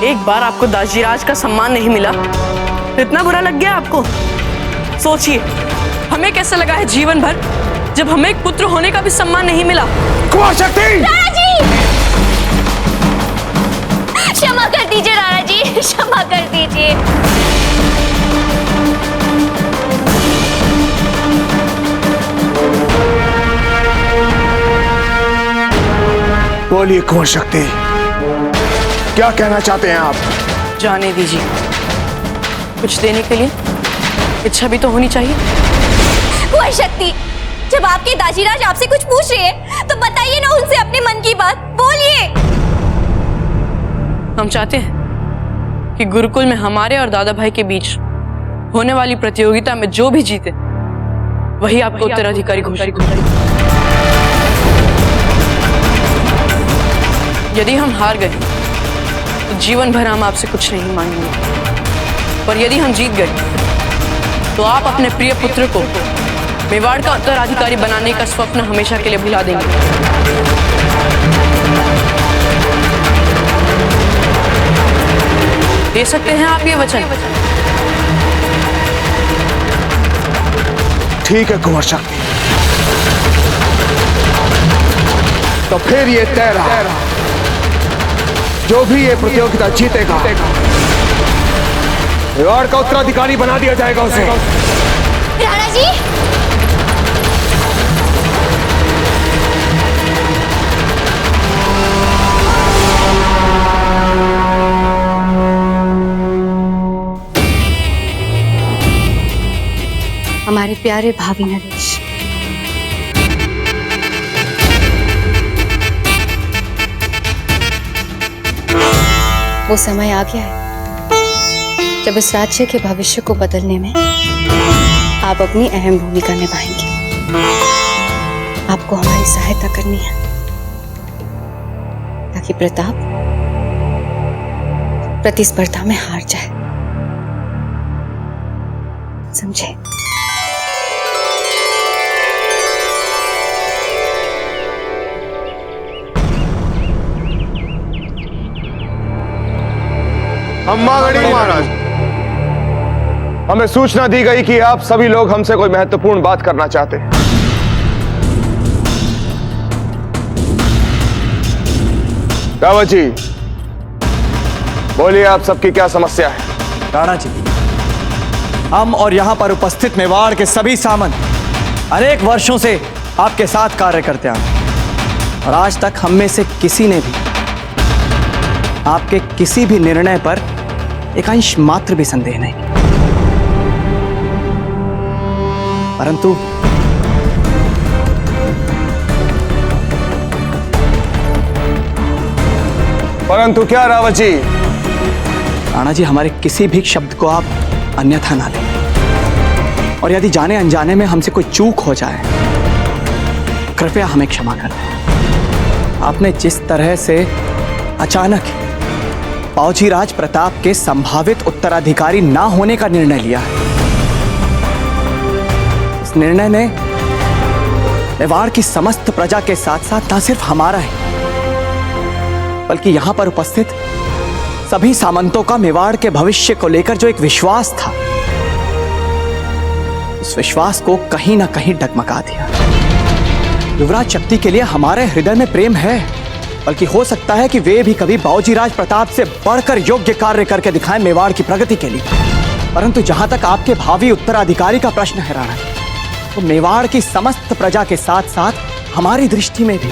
एक बार आपको दाजीराज का सम्मान नहीं मिला तो इतना बुरा लग गया आपको? सोचिए, हमें कैसा लगा है जीवन भर जब हमें एक पुत्र होने का भी सम्मान नहीं मिला। कुंवर शक्ति, राणा जी क्षमा कर दीजिए। राणा जी क्षमा कर दीजिए। बोलिए कुंवर शक्ति, क्या कहना चाहते हैं आप? जाने दीजिए, कुछ देने के लिए इच्छा भी तो होनी चाहिए। कुंवर शक्ति, जब आपके दाजीराज आपसे कुछ पूछ रहे हैं तो बताइए ना उनसे अपने मन की बात, बोलिए। हम चाहते हैं कि गुरुकुल में हमारे और दादा भाई के बीच होने वाली प्रतियोगिता में जो भी जीते वही आपको उत्तराधिकारी घोषित करें। यदि हम हार गए तो जीवन भर हम आपसे कुछ नहीं मांगेंगे, पर यदि हम जीत गए तो आप अपने प्रिय पुत्र को मेवाड़ का उत्तराधिकारी बनाने का स्वप्न हमेशा के लिए भुला देंगे। दे सकते हैं आप ये वचन? ठीक है कुंवर शक्ति, तो फिर ये तय रहा, जो भी ये प्रतियोगिता जीतेगा मेवाड़ का उत्तराधिकारी बना दिया जाएगा उसे। राणा जी हमारे प्यारे भावी नरेश, वो समय आ गया है जब इस राज्य के भविष्य को बदलने में आप अपनी अहम भूमिका निभाएंगे। आपको हमारी सहायता करनी है ताकि प्रताप प्रतिस्पर्धा में हार जाए, समझे? खम्मा गणी महाराज, हमें सूचना दी गई कि आप सभी लोग हमसे कोई महत्वपूर्ण बात करना चाहते हैं। रावत जी, बोलिए आप सबकी क्या समस्या है? राणा जी, हम और यहाँ पर उपस्थित मेवाड़ के सभी सामंत अनेक वर्षों से आपके साथ कार्य करते आए और आज तक हम में से किसी ने भी आपके किसी भी निर्णय पर एक अंश मात्र भी संदेह नहीं। परंतु क्या रावत जी? राणा जी, हमारे किसी भी शब्द को आप अन्यथा ना लें और यदि जाने अनजाने में हमसे कोई चूक हो जाए कृपया हमें क्षमा कर दें। आपने जिस तरह से अचानक बावजी राज प्रताप के संभावित उत्तराधिकारी ना होने का निर्णय लिया है, इस निर्णय ने मेवाड़ की समस्त प्रजा के साथ साथ न सिर्फ हमारा ही बल्कि यहां पर उपस्थित सभी सामंतों का मेवाड़ के भविष्य को लेकर जो एक विश्वास था, उस विश्वास को कहीं ना कहीं डगमगा दिया। युवराज शक्ति के लिए हमारे हृदय में प्रेम है, बल्कि हो सकता है कि वे भी कभी बावजी राज प्रताप से बढ़कर योग्य कार्य करके दिखाएं मेवाड़ की प्रगति के लिए। परंतु जहां तक आपके भावी उत्तराधिकारी का प्रश्न है राणा, तो मेवाड़ की समस्त प्रजा के साथ साथ हमारी दृष्टि में भी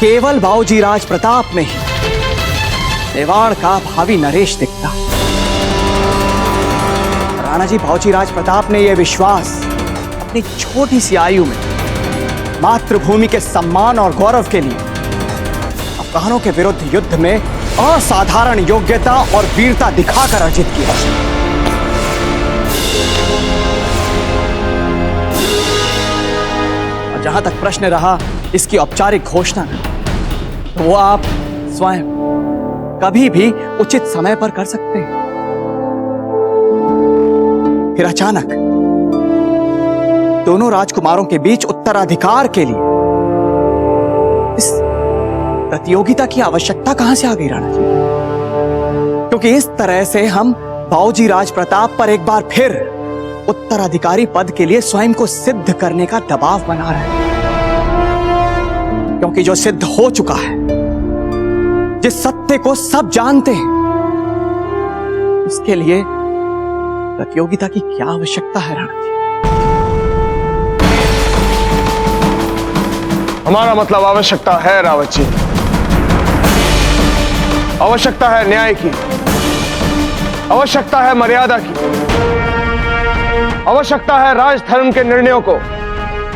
केवल बावजी राज प्रताप में ही मेवाड़ का भावी नरेश दिखता। राणा जी, बावजी राज प्रताप ने यह विश्वास अपनी छोटी सी आयु में मातृभूमि के सम्मान और गौरव के लिए अफगानों के विरुद्ध युद्ध में असाधारण योग्यता और वीरता दिखाकर अर्जित किया। और जहां तक प्रश्न रहा इसकी औपचारिक घोषणा का, तो वो आप स्वयं कभी भी उचित समय पर कर सकते हैं। फिर अचानक दोनों राजकुमारों के बीच उत्तराधिकार के लिए इस प्रतियोगिता की आवश्यकता कहां से आ गई राणा जी? क्योंकि इस तरह से हम बावजी राज प्रताप पर एक बार फिर उत्तराधिकारी पद के लिए स्वयं को सिद्ध करने का दबाव बना रहे हैं। क्योंकि जो सिद्ध हो चुका है, जिस सत्य को सब जानते हैं, उसके लिए प्रतियोगिता की क्या आवश्यकता है राणा जी? हमारा मतलब आवश्यकता है रावत जी, आवश्यकता है न्याय की, आवश्यकता है मर्यादा की, आवश्यकता है राजधर्म के निर्णयों को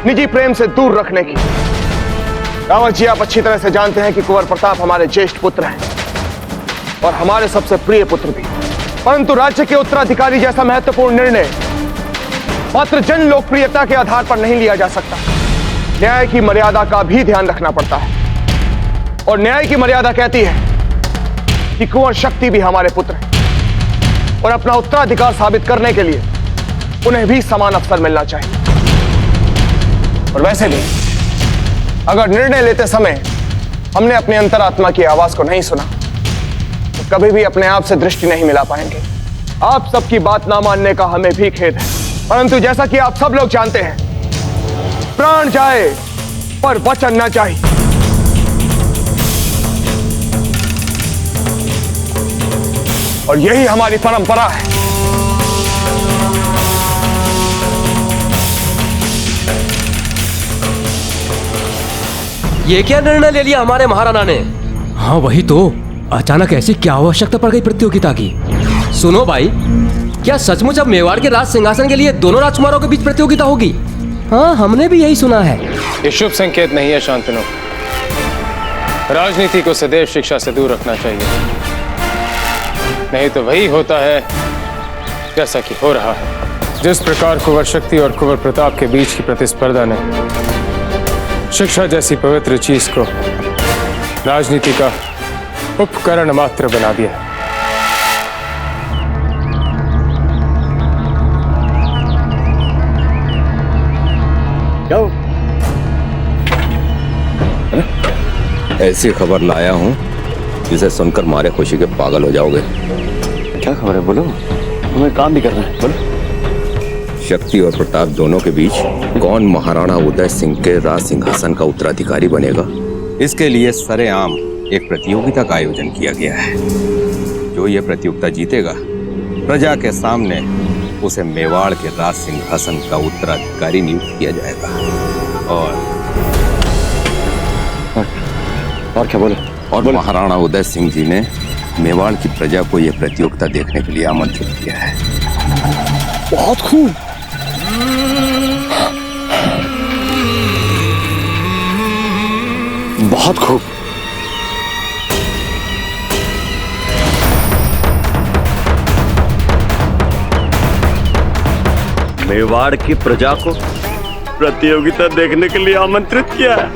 निजी प्रेम से दूर रखने की। रावत जी, आप अच्छी तरह से जानते हैं कि कुंवर प्रताप हमारे ज्येष्ठ पुत्र हैं और हमारे सबसे प्रिय पुत्र भी। परंतु राज्य के उत्तराधिकारी जैसा महत्वपूर्ण निर्णय मात्र जन लोकप्रियता के आधार पर नहीं लिया जा सकता। न्याय की मर्यादा का भी ध्यान रखना पड़ता है और न्याय की मर्यादा कहती है कि कुंवर शक्ति भी हमारे पुत्र हैं और अपना उत्तराधिकार साबित करने के लिए उन्हें भी समान अवसर मिलना चाहिए। और वैसे भी अगर निर्णय लेते समय हमने अपनी अंतरात्मा की आवाज को नहीं सुना तो कभी भी अपने आप से दृष्टि नहीं मिला पाएंगे। आप सबकी बात ना मानने का हमें भी खेद है, परंतु जैसा कि आप सब लोग जानते हैं, प्राण जाए पर वचन ना चाहिए। और यही हमारी परंपरा है। ये क्या निर्णय ले लिया हमारे महाराणा ने? हाँ वही तो, अचानक ऐसी क्या आवश्यकता पड़ गई प्रतियोगिता की? सुनो भाई, क्या सचमुच अब मेवाड़ के राज सिंहासन के लिए दोनों राजकुमारों के बीच प्रतियोगिता होगी? हाँ, हमने भी यही सुना है। ये शुभ संकेत नहीं है शांतनु। राजनीति को सदैव शिक्षा से दूर रखना चाहिए, नहीं तो वही होता है जैसा कि हो रहा है। जिस प्रकार कुंवर शक्ति और कुंवर प्रताप के बीच की प्रतिस्पर्धा ने शिक्षा जैसी पवित्र चीज को राजनीति का उपकरण मात्र बना दिया। ऐसी खबर लाया हूं जिसे सुनकर मारे खुशी के पागल हो जाओगे। क्या खबर है, बोलो। हमें काम भी करना है, बोलो। शक्ति और प्रताप दोनों के बीच कौन महाराणा उदय सिंह के राज सिंहासन का उत्तराधिकारी बनेगा, इसके लिए सरेआम एक प्रतियोगिता का आयोजन किया गया है। जो ये प्रतियोगिता जीतेगा, प्रजा के सामने उसे मेवाड़ के राज सिंहासन का उत्तराधिकारी नियुक्त किया जाएगा। और क्या बोले? और महाराणा उदय सिंह जी ने मेवाड़ की प्रजा को यह प्रतियोगिता देखने के लिए आमंत्रित किया है। बहुत खूब। बहुत खूब। मेवाड़ की प्रजा को प्रतियोगिता देखने के लिए आमंत्रित किया है।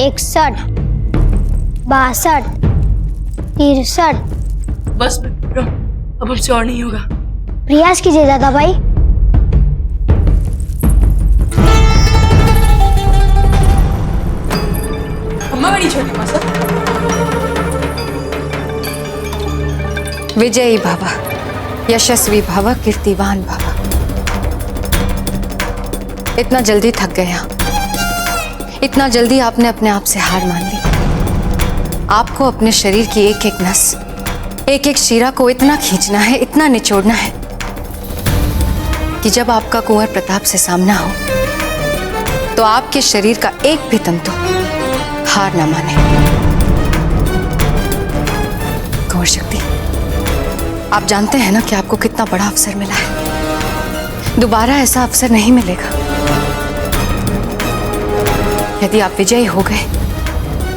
61, 62, 63। बस अब हमसे और नहीं होगा। प्रयास कीजिए दादा भाई। अम्मा बड़ी छोटी माँ सर। विजयी भव, यशस्वी भव, कीर्तिवान भव। इतना जल्दी थक गया, इतना जल्दी आपने अपने आप से हार मान ली। आपको अपने शरीर की एक एक नस, एक एक शिरा को इतना खींचना है, इतना निचोड़ना है कि जब आपका कुंवर प्रताप से सामना हो तो आपके शरीर का एक भी तंतु हार ना माने। कुंवर शक्ति, आप जानते हैं ना कि आपको कितना बड़ा अवसर मिला है। दोबारा ऐसा अवसर नहीं मिलेगा। यदि आप विजयी हो गए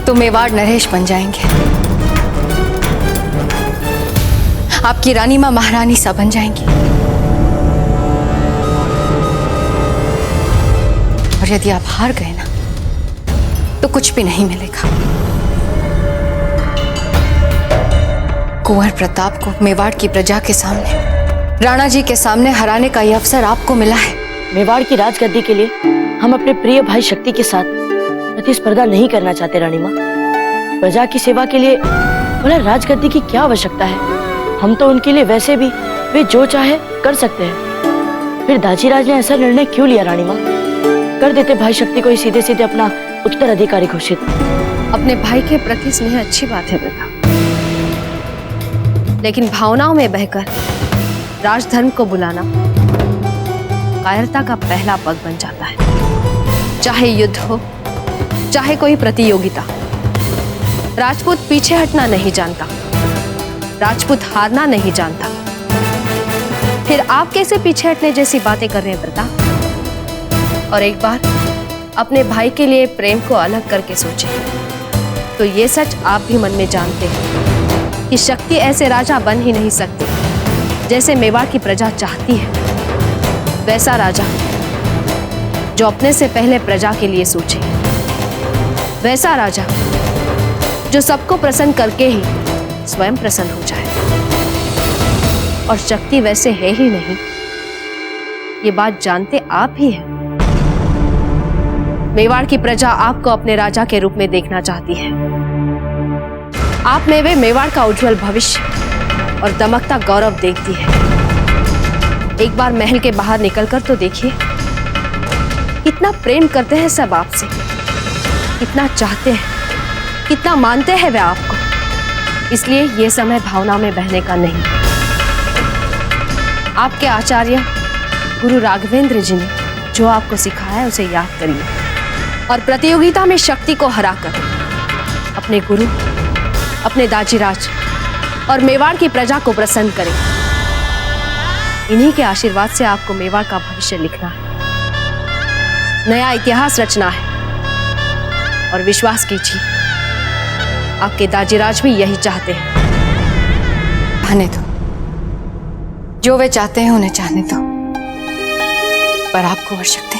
तो मेवाड़ नरेश बन जाएंगे। आपकी रानी मां महारानी सा बन जाएंगी। और यदि आप हार गए ना तो कुछ भी नहीं मिलेगा। कुंवर प्रताप को मेवाड़ की प्रजा के सामने, राणा जी के सामने हराने का यह अवसर आपको मिला है। मेवाड़ की राजगद्दी के लिए हम अपने प्रिय भाई शक्ति के साथ प्रतिस्पर्धा नहीं करना चाहते रानी माँ। प्रजा की सेवा के लिए भला राजगद्दी की क्या आवश्यकता है? हम तो उनके लिए वैसे भी वे जो चाहे कर सकते हैं। फिर दाजीराज ने ऐसा निर्णय क्यों लिया रानी माँ? कर देते भाई शक्ति को ही सीधे सीधे अपना उत्तराधिकारी घोषित। अपने भाई के प्रति स्नेह अच्छी बात है बेटा, लेकिन भावनाओं में बहकर राजधर्म को बुलाना कायरता का पहला पग बन जाता है। चाहे युद्ध हो, चाहे कोई प्रतियोगिता, राजपूत पीछे हटना नहीं जानता, राजपूत हारना नहीं जानता। फिर आप कैसे पीछे हटने जैसी बातें कर रहे हैं प्रताप? और एक बार अपने भाई के लिए प्रेम को अलग करके सोचें तो ये सच आप भी मन में जानते हैं कि शक्ति ऐसे राजा बन ही नहीं सकती जैसे मेवाड़ की प्रजा चाहती है। वैसा राजा जो अपने से पहले प्रजा के लिए सोचे, वैसा राजा जो सबको प्रसन्न करके ही स्वयं प्रसन्न हो जाए। और शक्ति वैसे है ही नहीं, ये बात जानते आप ही हैं। मेवाड़ की प्रजा आपको अपने राजा के रूप में देखना चाहती है। आप में वे मेवाड़ का उज्जवल भविष्य और दमकता गौरव देखती है। एक बार महल के बाहर निकलकर तो देखिए, कितना प्रेम करते हैं सब आपसे, कितना चाहते हैं, कितना मानते हैं वे आपको। इसलिए ये समय भावना में बहने का नहीं। आपके आचार्य गुरु राघवेंद्र जी ने जो आपको सिखाया है उसे याद करिए और प्रतियोगिता में शक्ति को हराकर अपने गुरु, अपने दाजीराज और मेवाड़ की प्रजा को प्रसन्न करें। इन्हीं के आशीर्वाद से आपको मेवाड़ का भविष्य लिखना है, नया इतिहास रचना है। और विश्वास कीजिए, आपके दाजीराज भी यही चाहते हैं। आने दो, जो वे चाहते हैं उन्हें चाहने दो। पर आपको और शक्ति,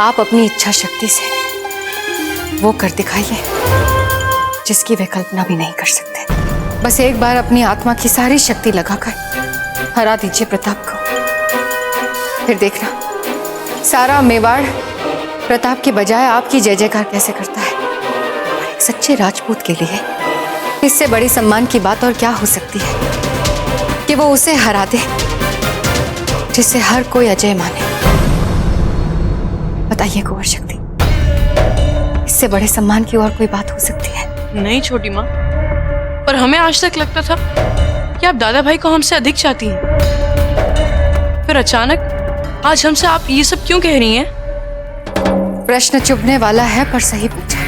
आप अपनी इच्छा शक्ति से वो कर दिखाइए जिसकी वे कल्पना भी नहीं कर सकते। बस एक बार अपनी आत्मा की सारी शक्ति लगाकर हरा दीजिए प्रताप को। फिर देखना सारा मेवाड़ प्रताप के बजाय आपकी जय जयकार कैसे करता है। और एक सच्चे राजपूत के लिए इससे बड़ी सम्मान की बात और क्या हो सकती है कि वो उसे हरा दे जिसे हर कोई अजय माने। बताइए कुंवर शक्ति, इससे बड़े सम्मान की और कोई बात हो सकती है? नहीं छोटी माँ, पर हमें आज तक लगता था कि आप दादा भाई को हमसे अधिक चाहती हैं। फिर अचानक आज हमसे आप ये सब क्यों कह रही हैं? प्रश्न चुभने वाला है पर सही पूछा,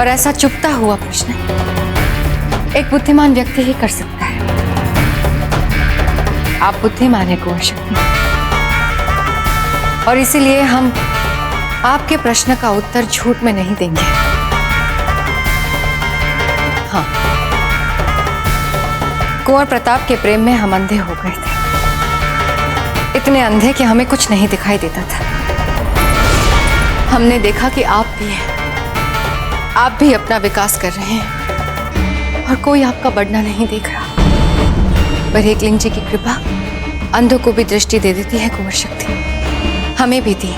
और ऐसा चुभता हुआ प्रश्न एक बुद्धिमान व्यक्ति ही कर सकता है। आप बुद्धिमान है कुंवर शक्ति, और इसीलिए हम आपके प्रश्न का उत्तर झूठ में नहीं देंगे। हाँ, कुंवर प्रताप के प्रेम में हम अंधे हो गए थे, इतने अंधे कि हमें कुछ नहीं दिखाई देता था। हमने देखा कि आप भी अपना विकास कर रहे हैं और कोई आपका बढ़ना नहीं देख रहा। पर एकलिंग जी की कृपा अंधों को भी दृष्टि दे देती है कुंवर शक्ति, हमें भी दी।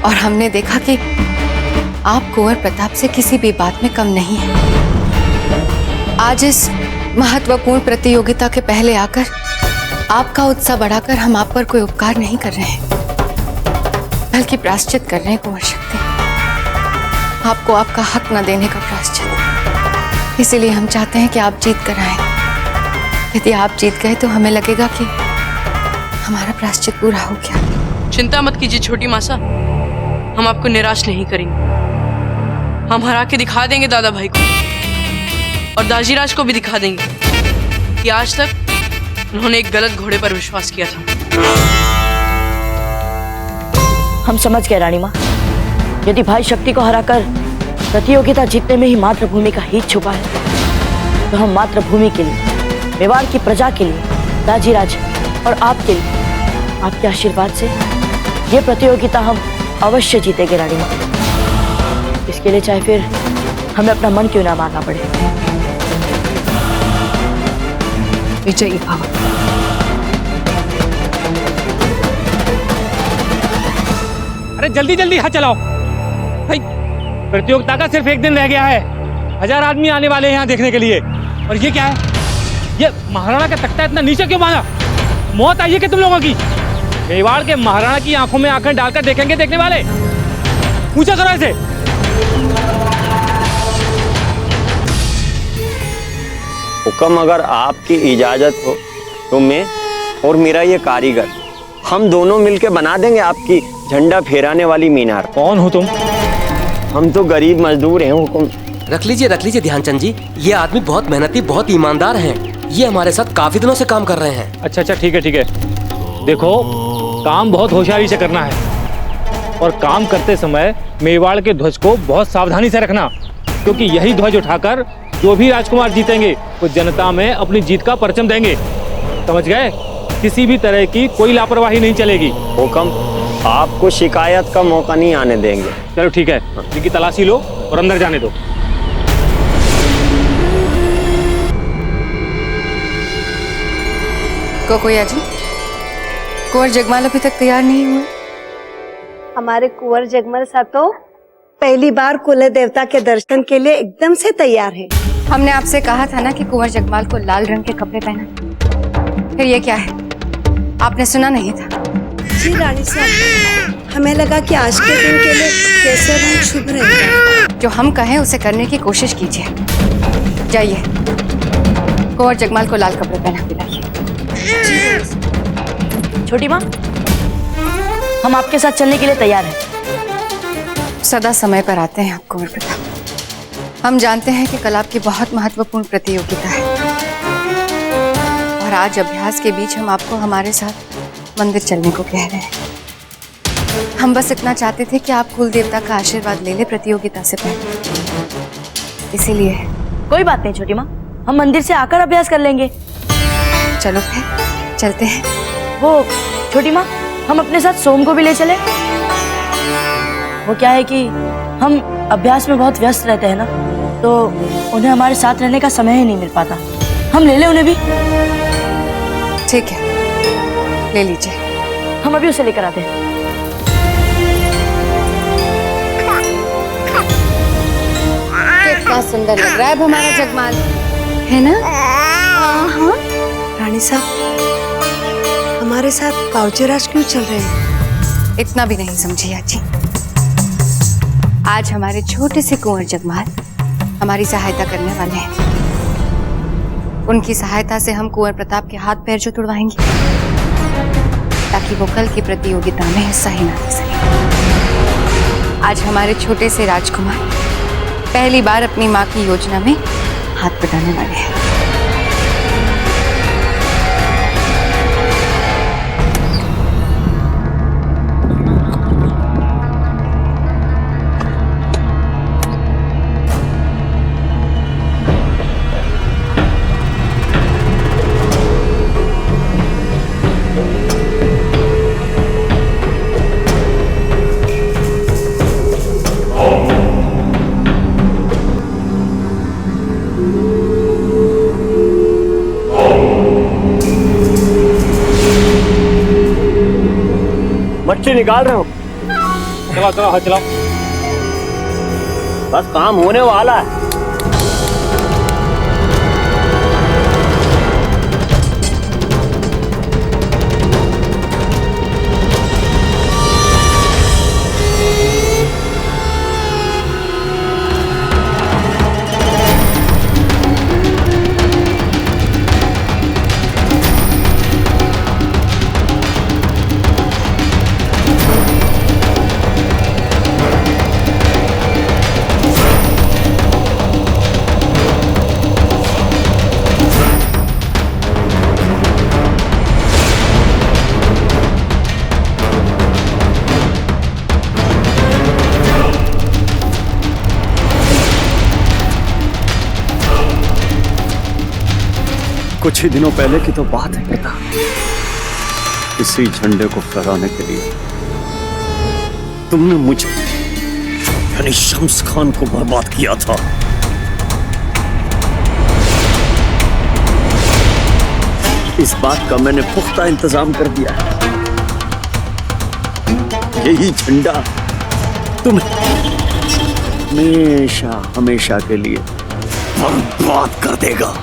और हमने देखा कि आप कुंवर प्रताप से किसी भी बात में कम नहीं है। आज इस महत्वपूर्ण प्रतियोगिता के पहले आकर आपका उत्साह बढ़ाकर हम आप पर कोई उपकार नहीं कर रहे हैं, बल्कि प्रायश्चित कर रहे हैं कुंवर शक्ति, आपको आपका हक न देने का प्रायश्चित। इसीलिए हम चाहते हैं कि आप जीत कर आए। यदि आप जीत गए तो हमें लगेगा कि हमारा प्रायश्चित पूरा हो गया। चिंता मत कीजिए छोटी मासा, हम आपको निराश नहीं करेंगे। हम हरा के दिखा देंगे दादा भाई को, और दाजीराज को भी दिखा देंगे कि आज तक उन्होंने एक गलत घोड़े पर विश्वास किया था। हम समझ गए रानी माँ, यदि भाई शक्ति को हराकर प्रतियोगिता जीतने में ही मातृभूमि का हित छुपा है, तो हम मातृभूमि के लिए, मेवाड़ की प्रजा के लिए, दाजीराज और आपके लिए, आपके आशीर्वाद से ये प्रतियोगिता हम अवश्य जीतेंगे रानी माँ। इसके लिए चाहे फिर हमें अपना मन क्यों ना मारना पड़े। विजयी भव। अरे जल्दी जल्दी हाथ चलाओ भाई, प्रतियोगिता का सिर्फ एक दिन रह गया है। 1000 आदमी आने वाले हैं यहाँ देखने के लिए। और ये क्या है? ये महाराणा का तख्ता इतना नीचे क्यों मारा? मौत आई है कि तुम लोगों की? मेवाड़ के महाराणा की आंखों में आंखें डालकर देखेंगे देखने वाले? पूछा करो ऐसे। हुक्म, अगर आपकी इजाजत हो तो मैं और मेरा ये कारीगर, हम दोनों मिलके बना देंगे आपकी झंडा फहराने वाली मीनार। कौन हो तुम? हम तो गरीब मजदूर हैं हुक्म। रख लीजिए ध्यानचंद जी, ये आदमी बहुत मेहनती, बहुत ईमानदार हैं। ये हमारे साथ काफी दिनों से काम कर रहे हैं। अच्छा ठीक है। देखो, काम बहुत होशियारी से करना है, और काम करते समय मेवाड़ के ध्वज को बहुत सावधानी से रखना, क्योंकि यही ध्वज उठाकर जो भी राजकुमार जीतेंगे वो जनता में अपनी जीत का परचम देंगे। समझ गए? किसी भी तरह की कोई लापरवाही नहीं चलेगी। हुक्म, आपको शिकायत का मौका नहीं आने देंगे। चलो ठीक है, इनकी तलाशी लो और अंदर जाने दो। कोकोया जी, कुंवर जगमाल अभी तक तैयार नहीं हुए। हमारे कुंवर जगमल साहब तो पहली बार कुल देवता के दर्शन के लिए एकदम से तैयार है। हमने आपसे कहा था ना कि कुंवर जगमाल को लाल रंग के कपड़े पहना। फिर ये क्या है? आपने सुना नहीं था? जी रानी साहब, हमें लगा कि आज के दिन के लिए कैसे रंग शुभ रहेगा। जो हम कहें उसे करने की कोशिश कीजिए। जाइए, कुंवर जगमाल को लाल कपड़े पहना के लाइए। छोटी माँ, हम आपके साथ चलने के लिए तैयार हैं। सदा समय पर आते हैं आप कुंवर प्रताप। हम जानते हैं कि कल आपकी बहुत महत्वपूर्ण प्रतियोगिता है, और आज अभ्यास के बीच हम आपको हमारे साथ मंदिर चलने को कह रहे हैं। हम बस इतना चाहते थे कि आप कुल देवता का आशीर्वाद ले ले प्रतियोगिता से पहले, इसीलिए। कोई बात नहीं छोटी माँ, हम मंदिर से आकर अभ्यास कर लेंगे। चलो फिर चलते हैं। वो छोटी माँ, हम अपने साथ सोम को भी ले चले। वो क्या है कि हम अभ्यास में बहुत व्यस्त रहते हैं ना, तो उन्हें हमारे साथ रहने का समय ही नहीं मिल पाता। हम ले लें उन्हें भी? ठीक है, ले लीजिए। हम अभी उसे लेकर आते हैं। कितना सुंदर लग रहा है अब हमारा जगमाल, है ना? हाँ। रानी साहब, हमारे साथ बावजीराज क्यों चल रहे हैं? इतना भी नहीं समझी आजी। आज हमारे छोटे से कुंवर जगमाल हमारी सहायता करने वाले हैं। उनकी सहायता से हम कुंवर प्रताप के हाथ पैर जो तुड़वाएंगे, ताकि वो कल की प्रतियोगिता में हिस्सा ही ना ले सके। आज हमारे छोटे से राजकुमार पहली बार अपनी माँ की योजना में हाथ बटाने वाले हैं। मच्छी निकाल रहे हो? चला चला, हाँ चला। बस काम होने वाला है। कुछ ही दिनों पहले की तो बात है पिता। इसी झंडे को फहराने के लिए तुमने मुझे यानी शम्स खान को बर्बाद किया था। इस बात का मैंने पुख्ता इंतजाम कर दिया है। यही झंडा तुम्हें हमेशा हमेशा के लिए बर्बाद कर देगा।